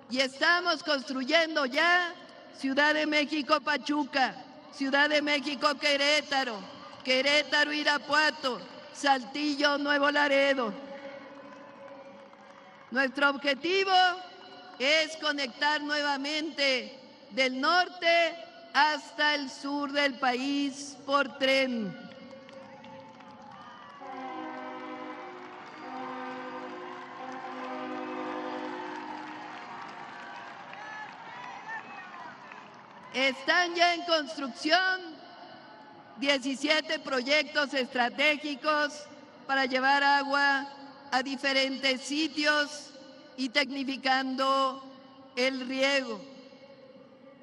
y estamos construyendo ya Ciudad de México Pachuca, Ciudad de México Querétaro, Querétaro Irapuato, Saltillo Nuevo Laredo. Nuestro objetivo es conectar nuevamente del norte hasta el sur del país por tren. Están ya en construcción 17 proyectos estratégicos para llevar agua a diferentes sitios y tecnificando el riego.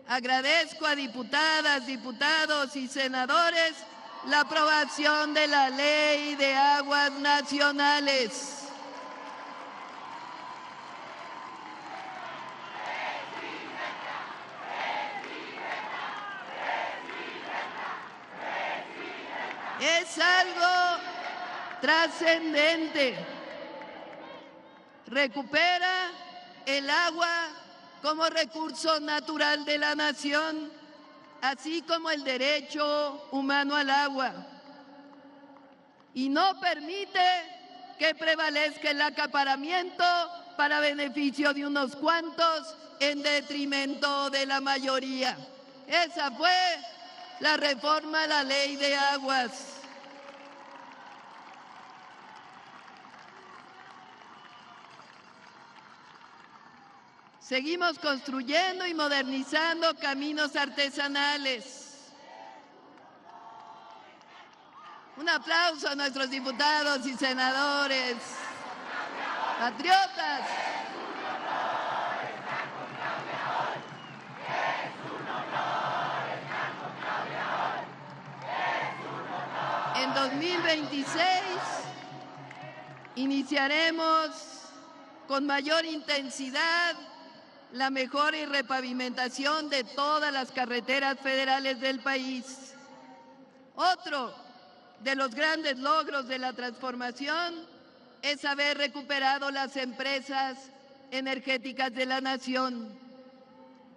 Agradezco a diputadas, diputados y senadores la aprobación de la Ley de Aguas Nacionales. Es algo trascendente. Recupera el agua como recurso natural de la nación, así como el derecho humano al agua. Y no permite que prevalezca el acaparamiento para beneficio de unos cuantos en detrimento de la mayoría. Esa fue la reforma a la Ley de Aguas. Seguimos construyendo y modernizando caminos artesanales. Un aplauso a nuestros diputados y senadores, patriotas. En 2026 iniciaremos con mayor intensidad la mejora y repavimentación de todas las carreteras federales del país. Otro de los grandes logros de la transformación es haber recuperado las empresas energéticas de la nación.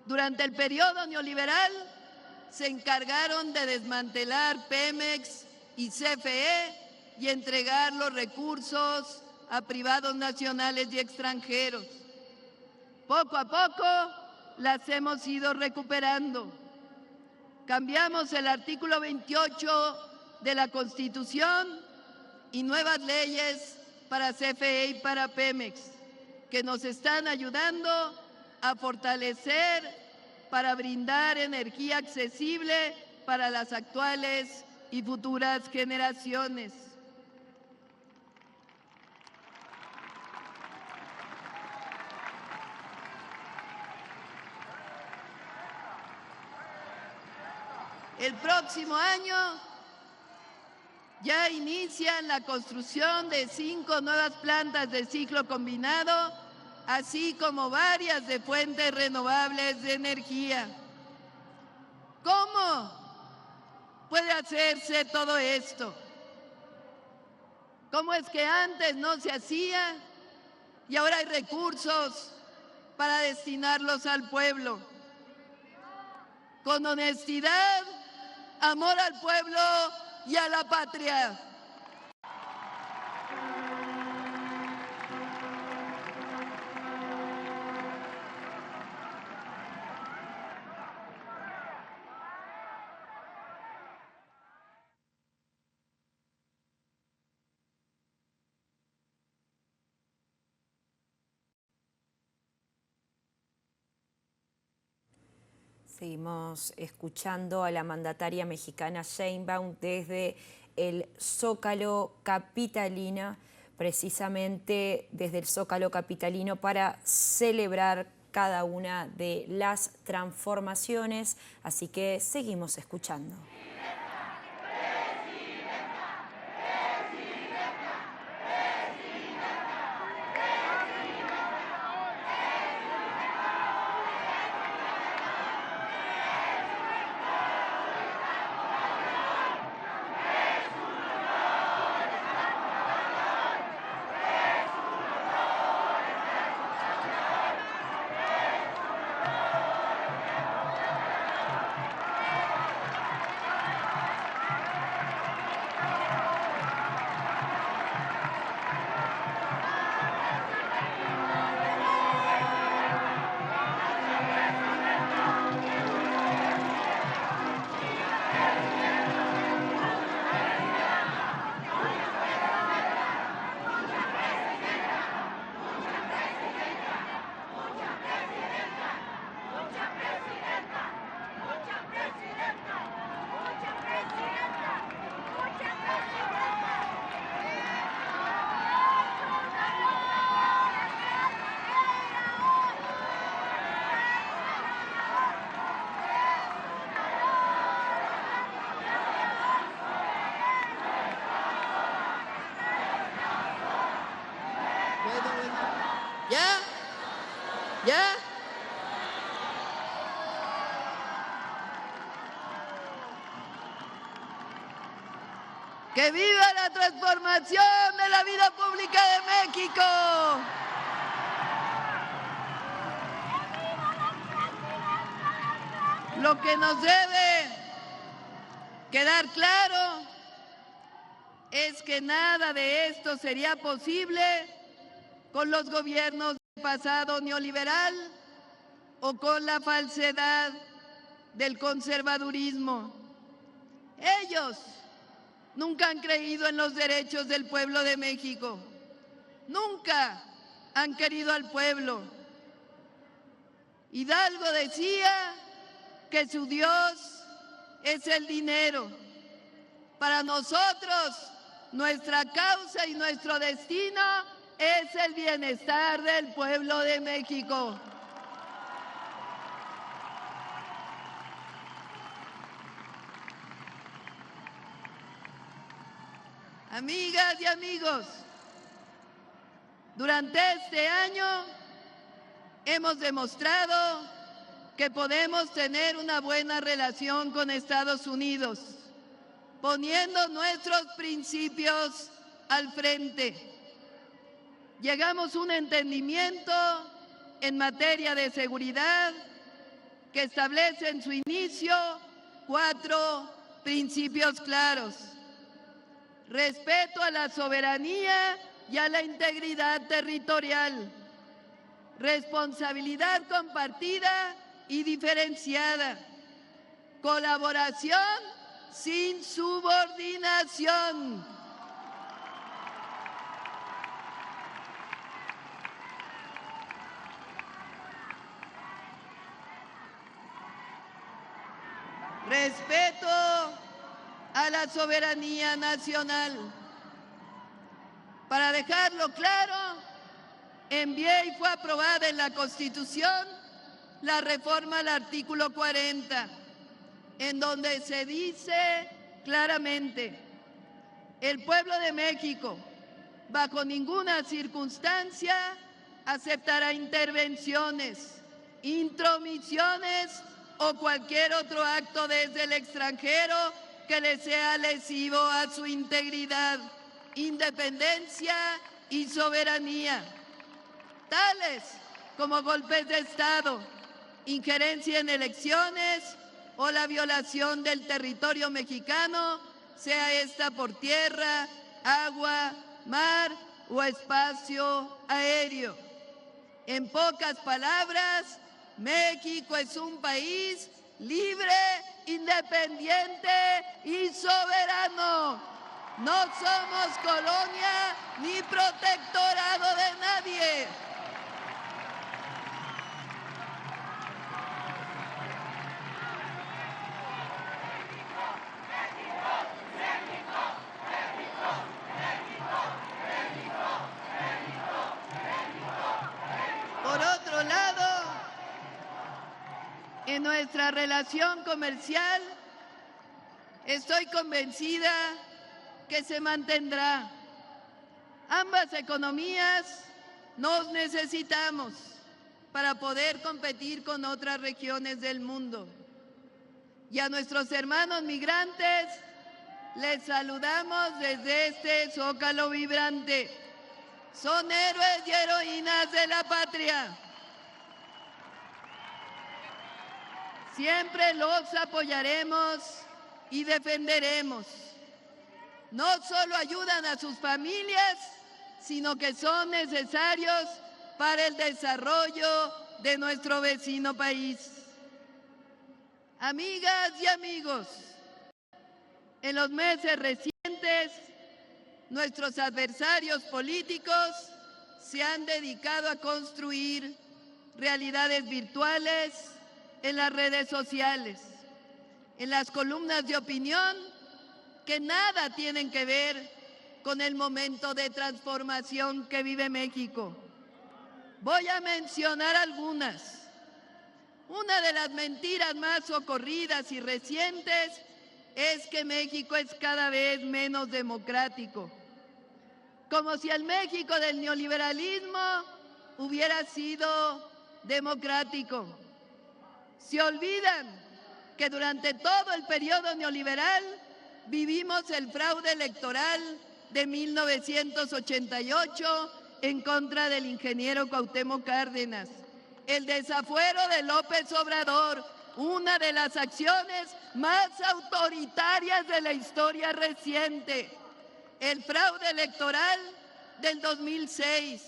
Durante el periodo neoliberal se encargaron de desmantelar Pemex y CFE y entregar los recursos a privados nacionales y extranjeros. Poco a poco las hemos ido recuperando. Cambiamos el artículo 28 de la Constitución y nuevas leyes para CFE y para Pemex, que nos están ayudando a fortalecer para brindar energía accesible para las actuales y futuras generaciones. El próximo año ya inician la construcción de 5 nuevas plantas de ciclo combinado, así como varias de fuentes renovables de energía. ¿Cómo puede hacerse todo esto? ¿Cómo es que antes no se hacía y ahora hay recursos para destinarlos al pueblo? Con honestidad, amor al pueblo y a la patria. Seguimos escuchando a la mandataria mexicana Sheinbaum desde el Zócalo capitalino, precisamente desde el Zócalo capitalino para celebrar cada una de las transformaciones, así que seguimos escuchando. ¿Ya? ¿Ya? ¡Que viva la transformación de la vida pública de México! Lo que nos debe quedar claro es que nada de esto sería posible con los gobiernos del pasado neoliberal o con la falsedad del conservadurismo. Ellos nunca han creído en los derechos del pueblo de México, nunca han querido al pueblo. Hidalgo decía que su Dios es el dinero. Para nosotros, nuestra causa y nuestro destino es el bienestar del pueblo de México. Amigas y amigos, durante este año hemos demostrado que podemos tener una buena relación con Estados Unidos, poniendo nuestros principios al frente. Llegamos a un entendimiento en materia de seguridad que establece en su inicio 4 principios claros: respeto a la soberanía y a la integridad territorial, responsabilidad compartida y diferenciada, colaboración sin subordinación, respeto a la soberanía nacional. Para dejarlo claro, envié y fue aprobada en la Constitución la reforma al artículo 40, en donde se dice claramente: el pueblo de México, bajo ninguna circunstancia, aceptará intervenciones, intromisiones o cualquier otro acto desde el extranjero que le sea lesivo a su integridad, independencia y soberanía, tales como golpes de Estado, injerencia en elecciones o la violación del territorio mexicano, sea esta por tierra, agua, mar o espacio aéreo. En pocas palabras, México es un país libre, independiente y soberano. No somos colonia ni protectorado de nadie. Por otro lado, en nuestra relación comercial, estoy convencida que se mantendrá. Ambas economías nos necesitamos para poder competir con otras regiones del mundo. Y a nuestros hermanos migrantes les saludamos desde este Zócalo vibrante. Son héroes y heroínas de la patria. Siempre los apoyaremos y defenderemos. No solo ayudan a sus familias, sino que son necesarios para el desarrollo de nuestro vecino país. Amigas y amigos, en los meses recientes, nuestros adversarios políticos se han dedicado a construir realidades virtuales en las redes sociales, en las columnas de opinión que nada tienen que ver con el momento de transformación que vive México. Voy a mencionar algunas. Una de las mentiras más ocurridas y recientes es que México es cada vez menos democrático, como si el México del neoliberalismo hubiera sido democrático. Se olvidan que durante todo el periodo neoliberal vivimos el fraude electoral de 1988 en contra del ingeniero Cuauhtémoc Cárdenas, el desafuero de López Obrador, una de las acciones más autoritarias de la historia reciente, el fraude electoral del 2006,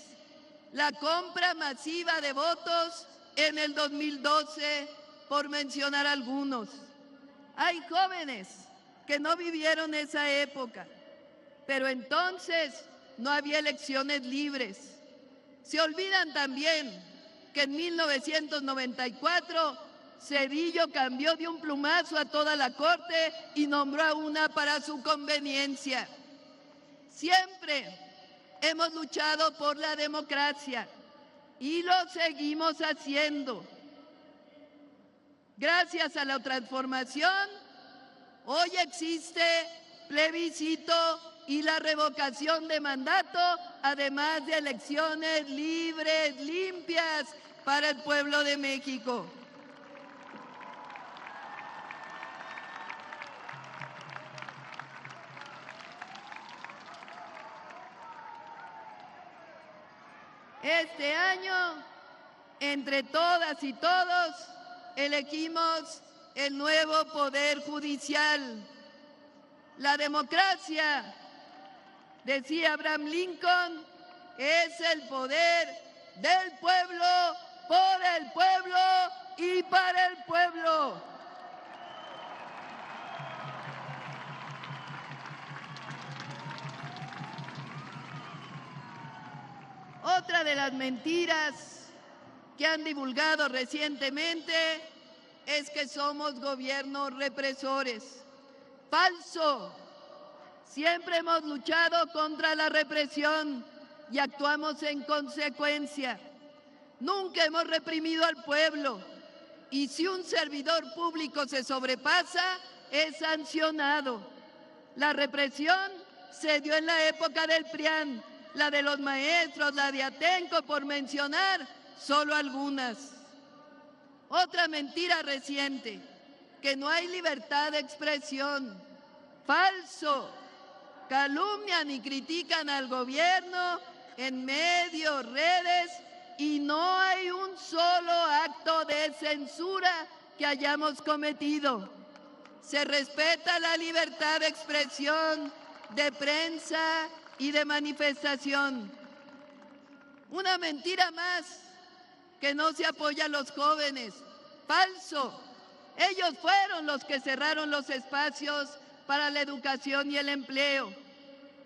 la compra masiva de votos en el 2012, por mencionar algunos. Hay jóvenes que no vivieron esa época, pero entonces no había elecciones libres. Se olvidan también que en 1994 Zedillo cambió de un plumazo a toda la Corte y nombró a una para su conveniencia. Siempre hemos luchado por la democracia y lo seguimos haciendo. Gracias a la transformación, hoy existe plebiscito y la revocación de mandato, además de elecciones libres, limpias para el pueblo de México. Este año, entre todas y todos, elegimos el nuevo Poder Judicial. La democracia, decía Abraham Lincoln, es el poder del pueblo, por el pueblo y para el pueblo. Otra de las mentiras que han divulgado recientemente es que somos gobiernos represores. ¡Falso! Siempre hemos luchado contra la represión y actuamos en consecuencia. Nunca hemos reprimido al pueblo y si un servidor público se sobrepasa, es sancionado. La represión se dio en la época del PRIAN, la de los maestros, la de Atenco, por mencionar solo algunas. Otra mentira reciente, que no hay libertad de expresión. Falso. Calumnian y critican al gobierno en medios, redes, y no hay un solo acto de censura que hayamos cometido. Se respeta la libertad de expresión, de prensa y de manifestación. Una mentira más, que no se apoya a los jóvenes. Falso. Ellos fueron los que cerraron los espacios para la educación y el empleo,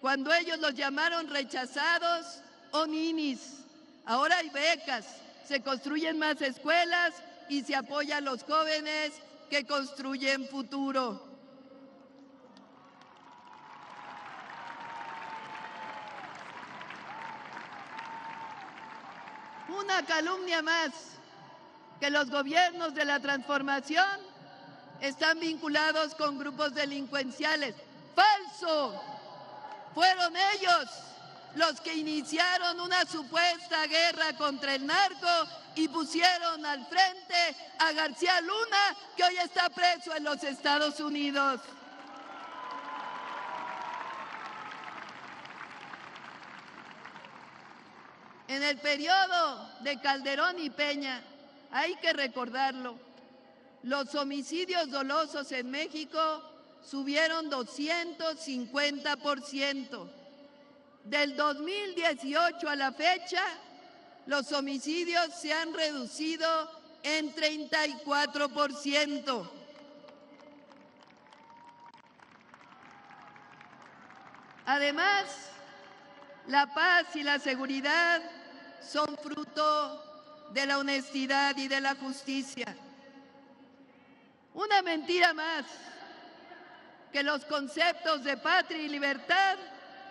cuando ellos los llamaron rechazados o ninis. Ahora hay becas, se construyen más escuelas y se apoya a los jóvenes que construyen futuro. Una calumnia más, que los gobiernos de la transformación están vinculados con grupos delincuenciales. ¡Falso! Fueron ellos los que iniciaron una supuesta guerra contra el narco y pusieron al frente a García Luna, que hoy está preso en los Estados Unidos. En el periodo de Calderón y Peña, hay que recordarlo, los homicidios dolosos en México subieron 250%. Del 2018 a la fecha, los homicidios se han reducido en 34%. Además, la paz y la seguridad son fruto de la honestidad y de la justicia. Una mentira más, que los conceptos de patria y libertad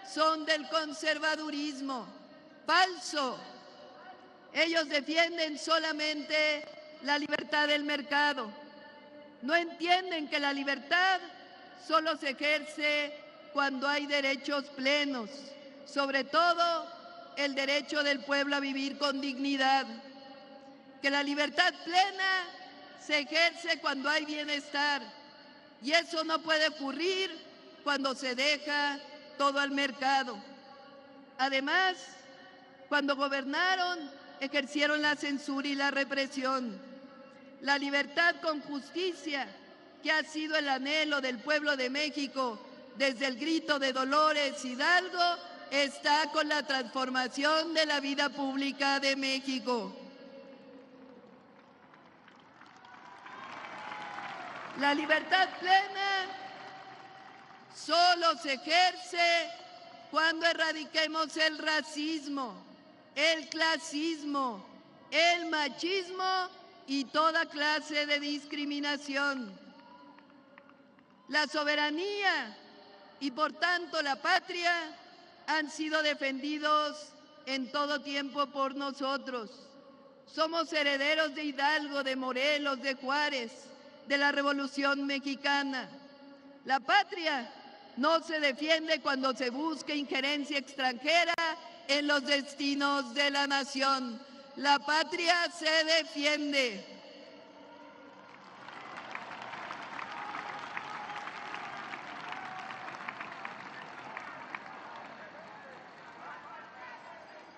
son del conservadurismo. Falso. Ellos defienden solamente la libertad del mercado. No entienden que la libertad solo se ejerce cuando hay derechos plenos, sobre todo el derecho del pueblo a vivir con dignidad. Que la libertad plena se ejerce cuando hay bienestar, y eso no puede ocurrir cuando se deja todo al mercado. Además, cuando gobernaron, ejercieron la censura y la represión. La libertad con justicia, que ha sido el anhelo del pueblo de México desde el grito de Dolores Hidalgo, está con la transformación de la vida pública de México. La libertad plena solo se ejerce cuando erradiquemos el racismo, el clasismo, el machismo y toda clase de discriminación. La soberanía y por tanto la patria han sido defendidos en todo tiempo por nosotros. Somos herederos de Hidalgo, de Morelos, de Juárez, de la Revolución Mexicana. La patria no se defiende cuando se busca injerencia extranjera en los destinos de la nación. La patria se defiende.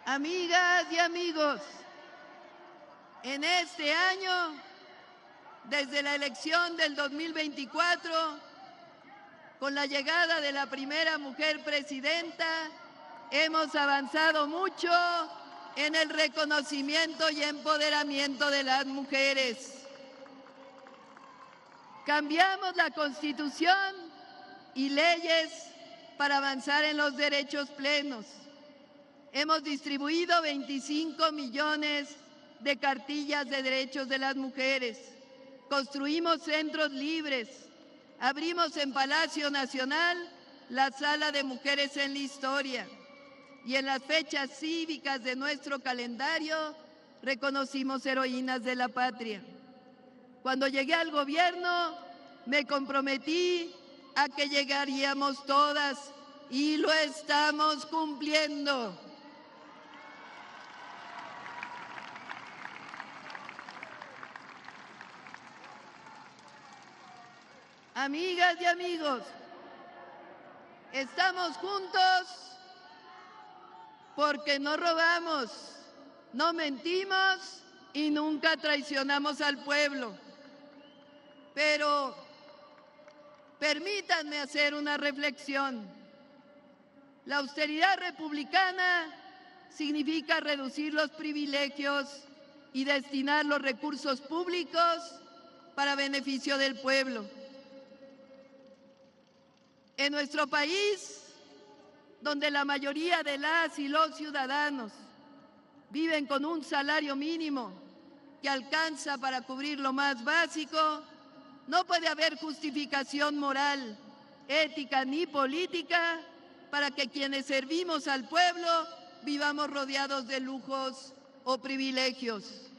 Amigas y amigos, en este año, desde la elección del 2024, con la llegada de la primera mujer presidenta, hemos avanzado mucho en el reconocimiento y empoderamiento de las mujeres. Cambiamos la Constitución y leyes para avanzar en los derechos plenos. Hemos distribuido 25 millones de cartillas de derechos de las mujeres. Construimos centros libres. Abrimos en Palacio Nacional la Sala de Mujeres en la Historia. Y en las fechas cívicas de nuestro calendario reconocimos heroínas de la patria. Cuando llegué al gobierno me comprometí a que llegaríamos todas y lo estamos cumpliendo. Amigas y amigos, estamos juntos porque no robamos, no mentimos y nunca traicionamos al pueblo. Pero permítanme hacer una reflexión. La austeridad republicana significa reducir los privilegios y destinar los recursos públicos para beneficio del pueblo. En nuestro país, donde la mayoría de las y los ciudadanos viven con un salario mínimo que alcanza para cubrir lo más básico, no puede haber justificación moral, ética ni política para que quienes servimos al pueblo vivamos rodeados de lujos o privilegios.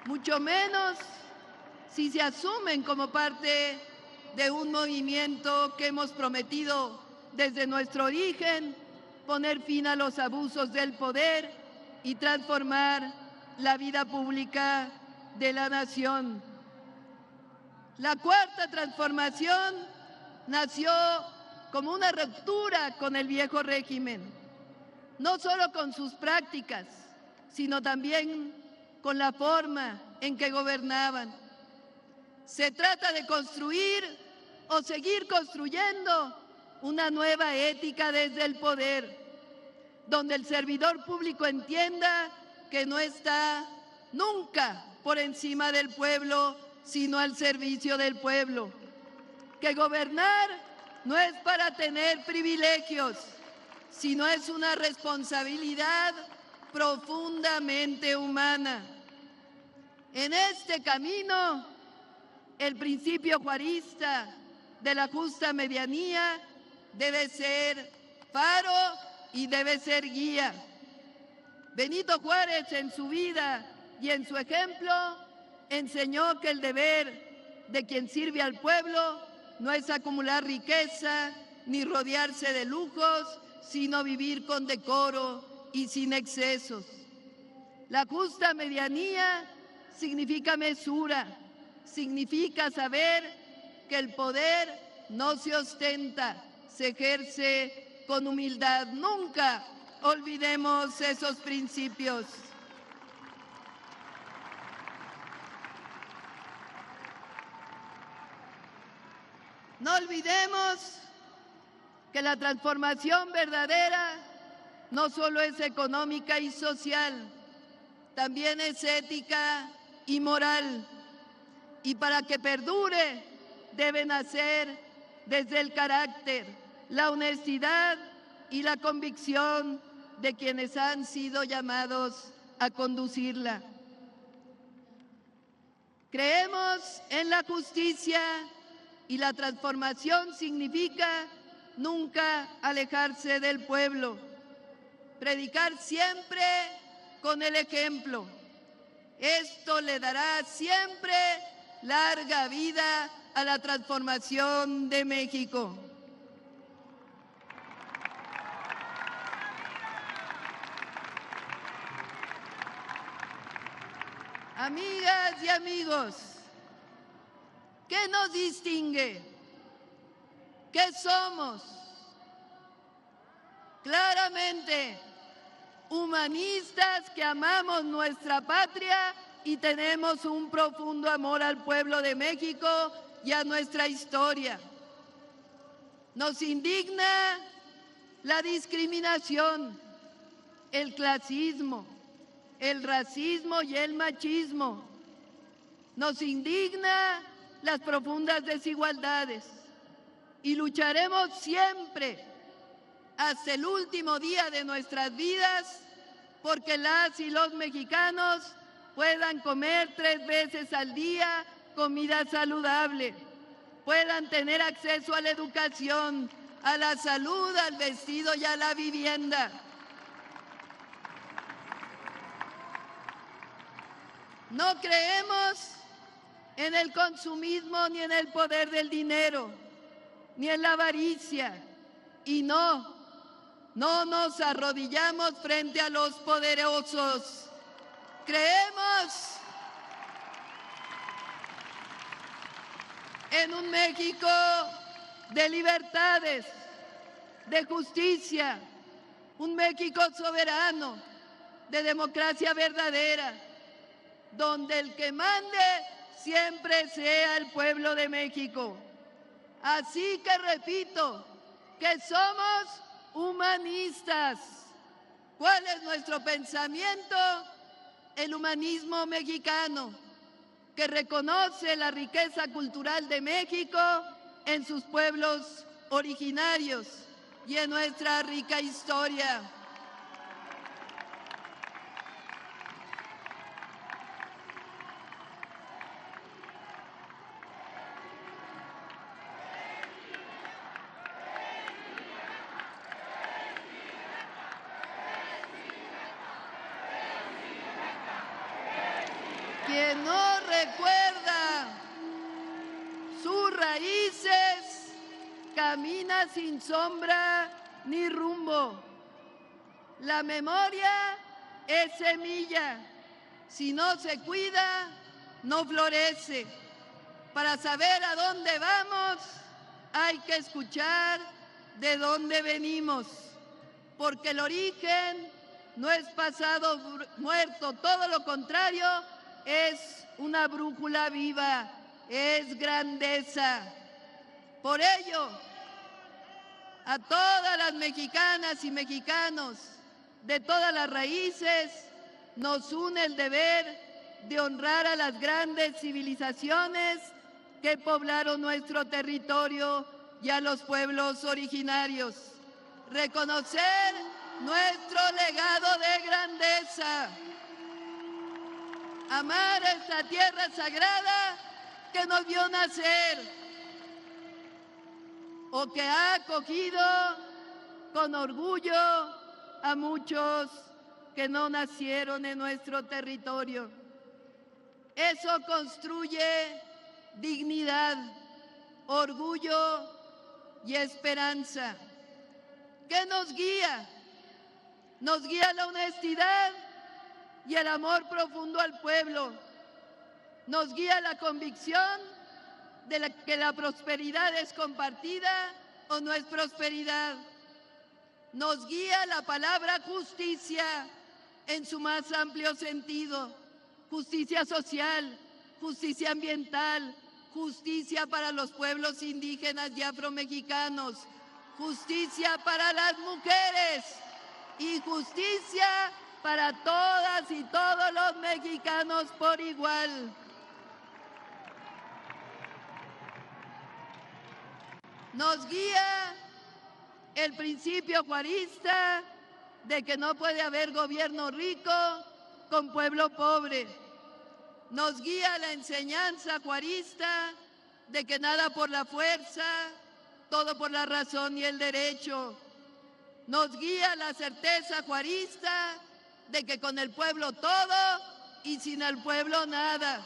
Mucho menos si se asumen como parte de un movimiento que hemos prometido desde nuestro origen poner fin a los abusos del poder y transformar la vida pública de la nación. La Cuarta Transformación nació como una ruptura con el viejo régimen, no solo con sus prácticas, sino también con la forma en que gobernaban. Se trata de construir o seguir construyendo una nueva ética desde el poder, donde el servidor público entienda que no está nunca por encima del pueblo, sino al servicio del pueblo. Que gobernar no es para tener privilegios, sino es una responsabilidad profundamente humana. En este camino, el principio juarista de la justa medianía debe ser faro y debe ser guía. Benito Juárez, en su vida y en su ejemplo, enseñó que el deber de quien sirve al pueblo no es acumular riqueza ni rodearse de lujos, sino vivir con decoro y sin excesos. La justa medianía significa mesura, significa saber que el poder no se ostenta, se ejerce con humildad. Nunca olvidemos esos principios. No olvidemos que la transformación verdadera no solo es económica y social, también es ética y moral. Y para que perdure, debe nacer desde el carácter, la honestidad y la convicción de quienes han sido llamados a conducirla. Creemos en la justicia y la transformación significa nunca alejarse del pueblo, predicar siempre con el ejemplo, Esto le dará siempre larga vida a la transformación de México. Amigas y amigos, ¿qué nos distingue? ¿Qué somos? Claramente, humanistas que amamos nuestra patria y tenemos un profundo amor al pueblo de México y a nuestra historia. Nos indigna la discriminación, el clasismo, el racismo y el machismo. Nos indigna las profundas desigualdades y lucharemos siempre hasta el último día de nuestras vidas porque las y los mexicanos puedan comer 3 veces al día comida saludable, puedan tener acceso a la educación, a la salud, al vestido y a la vivienda. No creemos en el consumismo ni en el poder del dinero, ni en la avaricia. Y no nos arrodillamos frente a los poderosos. Creemos en un México de libertades, de justicia, un México soberano, de democracia verdadera, donde el que mande siempre sea el pueblo de México. Así que repito, que somos humanistas. ¿Cuál es nuestro pensamiento? El humanismo mexicano, que reconoce la riqueza cultural de México en sus pueblos originarios y en nuestra rica historia. Quien no recuerda sus raíces, camina sin sombra ni rumbo. La memoria es semilla. Si no se cuida, no florece. Para saber a dónde vamos, hay que escuchar de dónde venimos. Porque el origen no es pasado muerto, todo lo contrario, es una brújula viva, es grandeza. Por ello, a todas las mexicanas y mexicanos de todas las raíces, nos une el deber de honrar a las grandes civilizaciones que poblaron nuestro territorio y a los pueblos originarios. Reconocer nuestro legado de grandeza. Amar esta tierra sagrada que nos vio nacer o que ha acogido con orgullo a muchos que no nacieron en nuestro territorio. Eso construye dignidad, orgullo y esperanza. ¿Qué nos guía? Nos guía la honestidad y el amor profundo al pueblo. Nos guía la convicción de que la prosperidad es compartida o no es prosperidad. Nos guía la palabra justicia en su más amplio sentido. Justicia social, justicia ambiental, justicia para los pueblos indígenas y afromexicanos, justicia para las mujeres y justicia para todas y todos los mexicanos por igual. Nos guía el principio juarista de que no puede haber gobierno rico con pueblo pobre. Nos guía la enseñanza juarista de que nada por la fuerza, todo por la razón y el derecho. Nos guía la certeza juarista de que con el pueblo todo y sin el pueblo nada.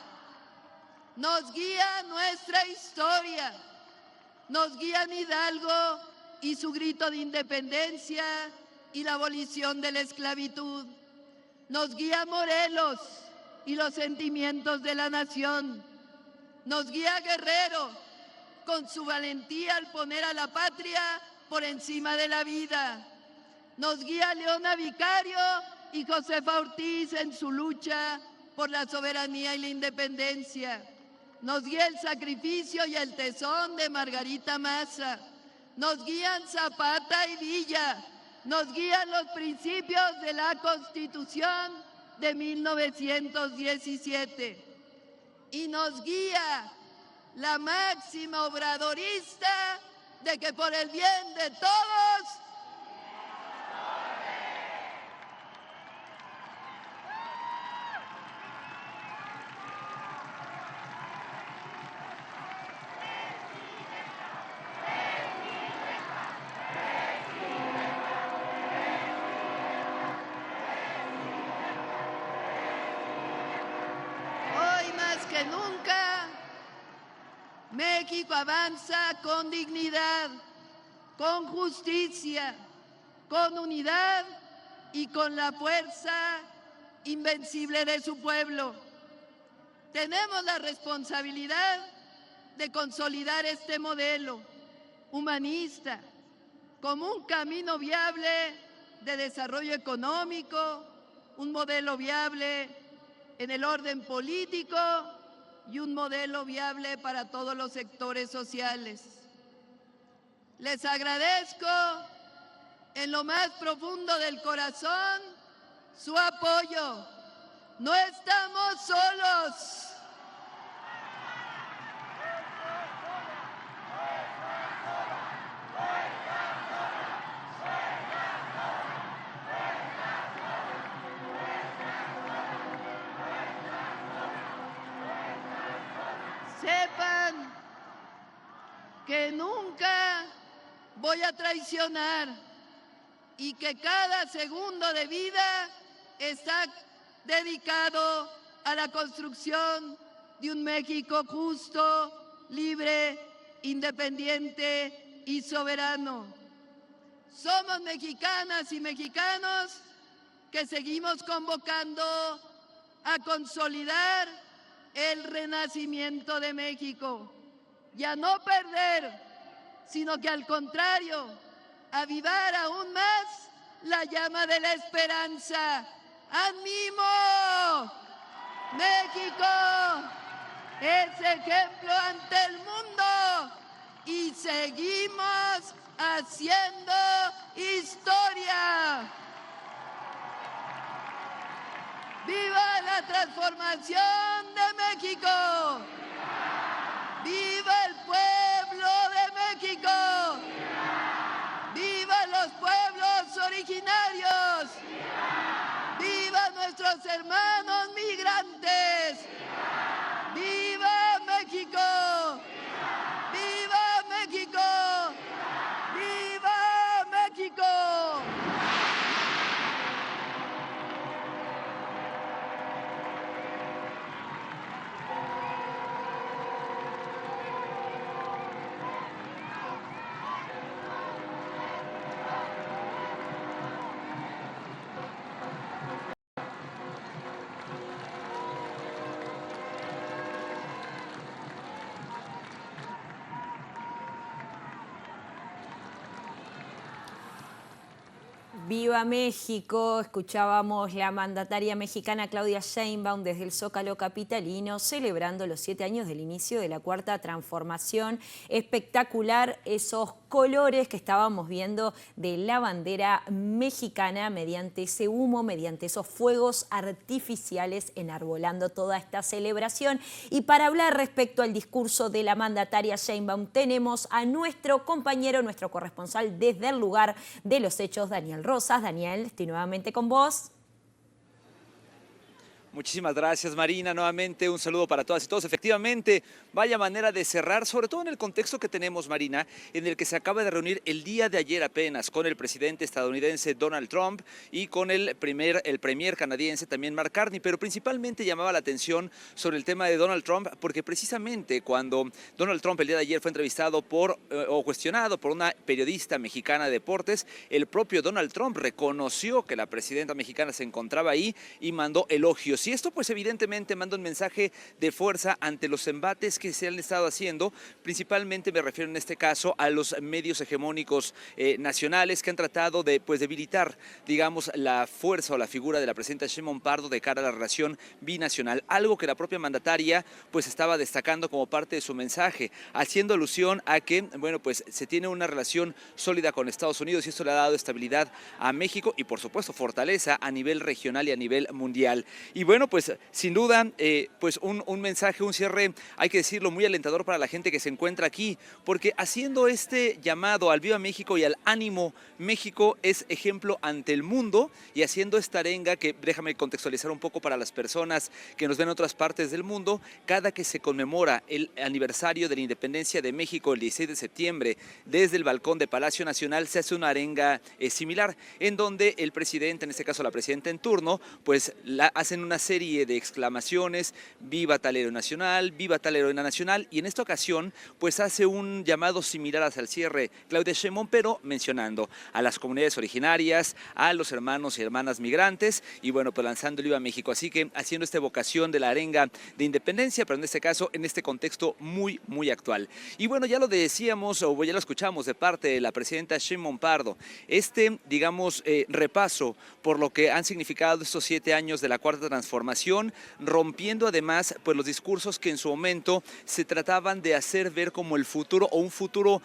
Nos guía nuestra historia, nos guían Hidalgo y su grito de independencia y la abolición de la esclavitud. Nos guía Morelos y los sentimientos de la nación. Nos guía Guerrero con su valentía al poner a la patria por encima de la vida. Nos guía Leona Vicario y Josefa Ortiz en su lucha por la soberanía y la independencia. Nos guía el sacrificio y el tesón de Margarita Maza. Nos guían Zapata y Villa. Nos guían los principios de la Constitución de 1917. Y nos guía la máxima obradorista de que por el bien de todos que nunca, México avanza con dignidad, con justicia, con unidad y con la fuerza invencible de su pueblo. Tenemos la responsabilidad de consolidar este modelo humanista como un camino viable de desarrollo económico, un modelo viable en el orden político y un modelo viable para todos los sectores sociales. Les agradezco en lo más profundo del corazón su apoyo. No estamos solos. Sepan que nunca voy a traicionar y que cada segundo de vida está dedicado a la construcción de un México justo, libre, independiente y soberano. Somos mexicanas y mexicanos que seguimos convocando a consolidar el renacimiento de México y a no perder, sino que al contrario, avivar aún más la llama de la esperanza. ¡Ánimo! México es ejemplo ante el mundo y seguimos haciendo historia. ¡Viva la transformación de México! ¡Viva el pueblo de México! ¡Viva los pueblos originarios! ¡Viva nuestros hermanos migrantes! ¡Viva México! ¡Viva México! ¡Viva México! ¡Viva México! Escuchábamos la mandataria mexicana Claudia Sheinbaum desde el Zócalo capitalino celebrando los 7 años del inicio de la Cuarta Transformación. Espectacular esos colores que estábamos viendo de la bandera mexicana mediante ese humo, mediante esos fuegos artificiales enarbolando toda esta celebración. Y para hablar respecto al discurso de la mandataria Sheinbaum tenemos a nuestro compañero, nuestro corresponsal desde el lugar de los hechos, Daniel Rosas. Daniel, estoy nuevamente con vos. Muchísimas gracias, Marina. Nuevamente un saludo para todas y todos. Efectivamente, vaya manera de cerrar, sobre todo en el contexto que tenemos, Marina, en el que se acaba de reunir el día de ayer apenas con el presidente estadounidense Donald Trump y con el premier canadiense también Mark Carney, pero principalmente llamaba la atención sobre el tema de Donald Trump, porque precisamente cuando Donald Trump el día de ayer fue entrevistado o cuestionado por una periodista mexicana de deportes, el propio Donald Trump reconoció que la presidenta mexicana se encontraba ahí y mandó elogios. Y esto pues evidentemente manda un mensaje de fuerza ante los embates que se han estado haciendo, principalmente me refiero en este caso a los medios hegemónicos nacionales que han tratado de debilitar, digamos, la fuerza o la figura de la presidenta Sheinbaum Pardo de cara a la relación binacional, algo que la propia mandataria pues estaba destacando como parte de su mensaje, haciendo alusión a que, bueno, pues se tiene una relación sólida con Estados Unidos y esto le ha dado estabilidad a México y por supuesto fortaleza a nivel regional y a nivel mundial. Y bueno, pues sin duda, pues un mensaje, un cierre, hay que decirlo, muy alentador para la gente que se encuentra aquí, porque haciendo este llamado al Viva México y al ánimo, México es ejemplo ante el mundo, y haciendo esta arenga, que déjame contextualizar un poco para las personas que nos ven en otras partes del mundo, cada que se conmemora el aniversario de la independencia de México el 16 de septiembre, desde el balcón de Palacio Nacional se hace una arenga similar, en donde el presidente, en este caso la presidenta en turno, pues hacen una serie de exclamaciones: viva tal héroe nacional, viva tal heroína nacional, y en esta ocasión pues hace un llamado similar hacia el cierre Claudia Sheinbaum, pero mencionando a las comunidades originarias, a los hermanos y hermanas migrantes, y bueno, pues lanzando el Viva México, así que haciendo esta evocación de la arenga de independencia, pero en este caso, en este contexto muy, muy actual. Y bueno, ya lo decíamos, o ya lo escuchamos de parte de la presidenta Sheinbaum Pardo, digamos, repaso por lo que han significado estos 7 años de la Cuarta Transformación, rompiendo además pues los discursos que en su momento se trataban de hacer ver como el futuro o un futuro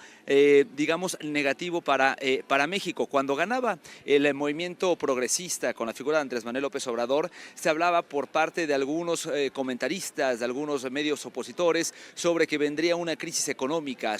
digamos negativo para México. Cuando ganaba el movimiento progresista con la figura de Andrés Manuel López Obrador, se hablaba por parte de algunos comentaristas, de algunos medios opositores, sobre que vendría una crisis económica,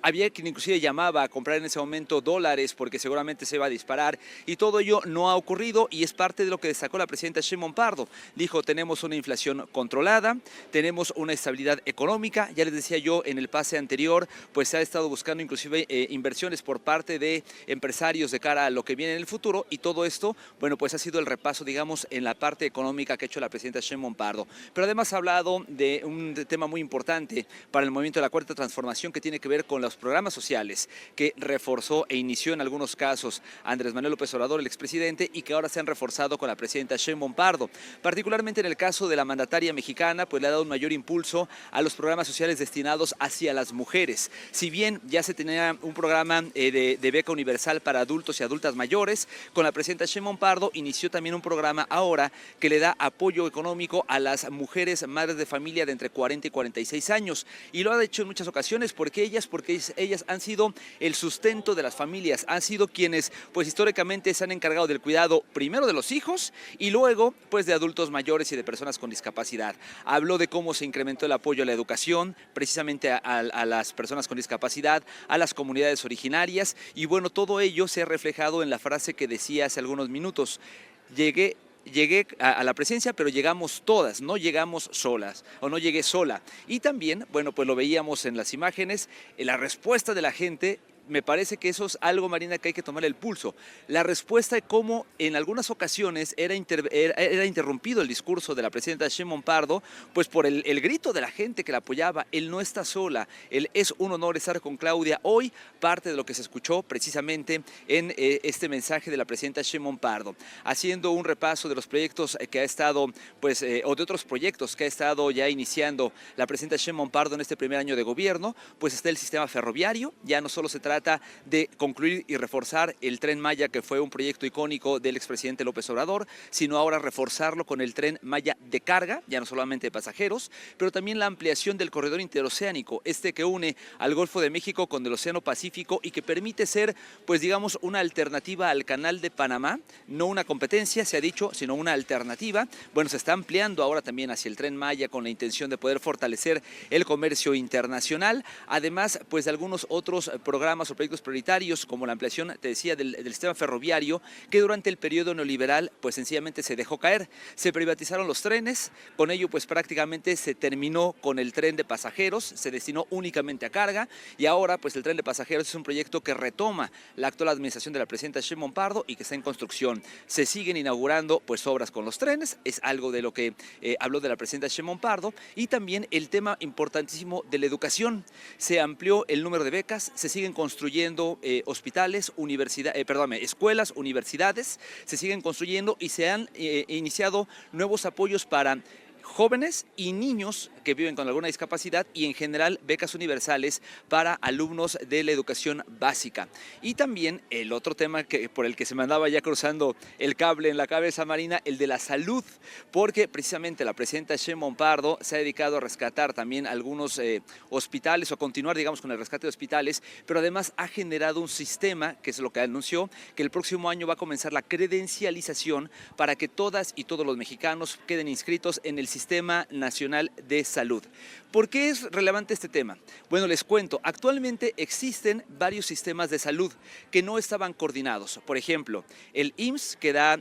había quien inclusive llamaba a comprar en ese momento dólares porque seguramente se iba a disparar, y todo ello no ha ocurrido, y es parte de lo que destacó la presidenta Sheinbaum Pardo. Dijo: tenemos una inflación controlada, tenemos una estabilidad económica, ya les decía yo en el pase anterior, pues se ha estado buscando inclusive inversiones por parte de empresarios de cara a lo que viene en el futuro, y todo esto, bueno, pues ha sido el repaso, digamos, en la parte económica que ha hecho la presidenta Sheinbaum Pardo. Pero además ha hablado de un tema muy importante para el movimiento de la Cuarta Transformación, que tiene que ver con los programas sociales que reforzó e inició en algunos casos Andrés Manuel López Obrador, el expresidente, y que ahora se han reforzado con la presidenta Sheinbaum Pardo. Particularmente en el caso de la mandataria mexicana, pues le ha dado un mayor impulso a los programas sociales destinados hacia las mujeres. Si bien ya se tenía un programa de beca universal para adultos y adultas mayores, con la presidenta Sheinbaum Pardo inició también un programa ahora que le da apoyo económico a las mujeres madres de familia de entre 40 y 46 años. Y lo ha hecho en muchas ocasiones porque ellas han sido el sustento de las familias, han sido quienes pues históricamente se han encargado del cuidado primero de los hijos y luego pues de adultos mayores y de personas con discapacidad. Habló de cómo se incrementó el apoyo a la educación, precisamente a las personas con discapacidad, a las comunidades originarias, y bueno, todo ello se ha reflejado en la frase que decía hace algunos minutos: llegué a la presidencia, pero llegamos todas, no llegamos solas, o no llegué sola. Y también, bueno, pues lo veíamos en las imágenes, en la respuesta de la gente. Me parece que eso es algo, Marina, que hay que tomar el pulso. La respuesta de cómo en algunas ocasiones era interrumpido el discurso de la presidenta Sheinbaum Pardo, pues por el grito de la gente que la apoyaba. Él no está sola, él es un honor estar con Claudia. Hoy parte de lo que se escuchó precisamente en este mensaje de la presidenta Sheinbaum Pardo, haciendo un repaso de los proyectos que ha estado, pues, o de otros proyectos que ha estado ya iniciando la presidenta Sheinbaum Pardo en este primer año de gobierno. Pues está el sistema ferroviario, ya no solo se trata de concluir y reforzar el Tren Maya, que fue un proyecto icónico del expresidente López Obrador, sino ahora reforzarlo con el Tren Maya de carga, ya no solamente de pasajeros, pero también la ampliación del corredor interoceánico, que une al Golfo de México con el Océano Pacífico y que permite ser, pues digamos, una alternativa al Canal de Panamá, no una competencia, se ha dicho, sino una alternativa. Bueno, se está ampliando ahora también hacia el Tren Maya con la intención de poder fortalecer el comercio internacional, además pues de algunos otros programas reformas o proyectos prioritarios, como la ampliación, te decía, del sistema ferroviario, que durante el periodo neoliberal, pues sencillamente se dejó caer. Se privatizaron los trenes, con ello pues prácticamente se terminó con el tren de pasajeros, se destinó únicamente a carga, y ahora pues el tren de pasajeros es un proyecto que retoma la actual administración de la presidenta Sheinbaum Pardo y que está en construcción. Se siguen inaugurando pues obras con los trenes, es algo de lo que habló de la presidenta Sheinbaum Pardo, y también el tema importantísimo de la educación. Se amplió el número de becas, se siguen construyendo hospitales, escuelas, universidades, se siguen construyendo y se han iniciado nuevos apoyos para jóvenes y niños que viven con alguna discapacidad y en general becas universales para alumnos de la educación básica. Y también el otro tema por el que se me andaba ya cruzando el cable en la cabeza, Marina, el de la salud, porque precisamente la presidenta Sheinbaum Pardo se ha dedicado a rescatar también algunos hospitales o continuar, digamos, con el rescate de hospitales, pero además ha generado un sistema, que es lo que anunció, que el próximo año va a comenzar la credencialización para que todas y todos los mexicanos queden inscritos en el Sistema Nacional de Salud. ¿Por qué es relevante este tema? Bueno, les cuento, actualmente existen varios sistemas de salud que no estaban coordinados. Por ejemplo, el IMSS, que da,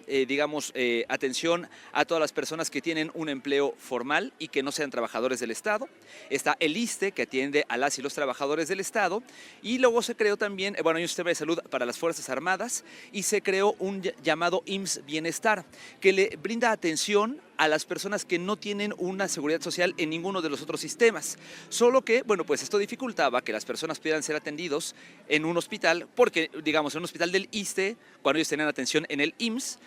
atención a todas las personas que tienen un empleo formal y que no sean trabajadores del Estado. Está el ISSSTE, que atiende a las y los trabajadores del Estado. Y luego se creó también, hay un sistema de salud para las Fuerzas Armadas y se creó un llamado IMSS Bienestar, que le brinda atención a las personas que no tienen una seguridad social en ninguno de los otros sistemas. Solo que, pues esto dificultaba que las personas pudieran ser atendidos en un hospital, porque, digamos, en un hospital del ISSSTE, cuando ellos tenían atención en el IMSS,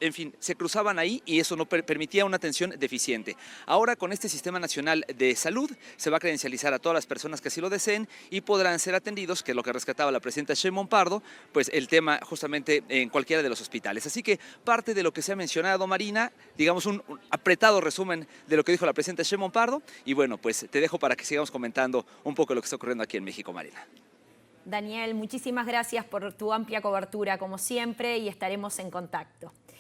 en fin, se cruzaban ahí y eso no permitía una atención deficiente. Ahora con este Sistema Nacional de Salud se va a credencializar a todas las personas que así lo deseen y podrán ser atendidos, que es lo que rescataba la presidenta Sheinbaum Pardo, pues el tema justamente en cualquiera de los hospitales. Así que parte de lo que se ha mencionado, Marina, digamos un apretado resumen de lo que dijo la presidenta Sheinbaum Pardo, y bueno, pues te dejo para que sigamos comentando un poco lo que está ocurriendo aquí en México, Marina. Daniel, muchísimas gracias por tu amplia cobertura como siempre y estaremos en contacto.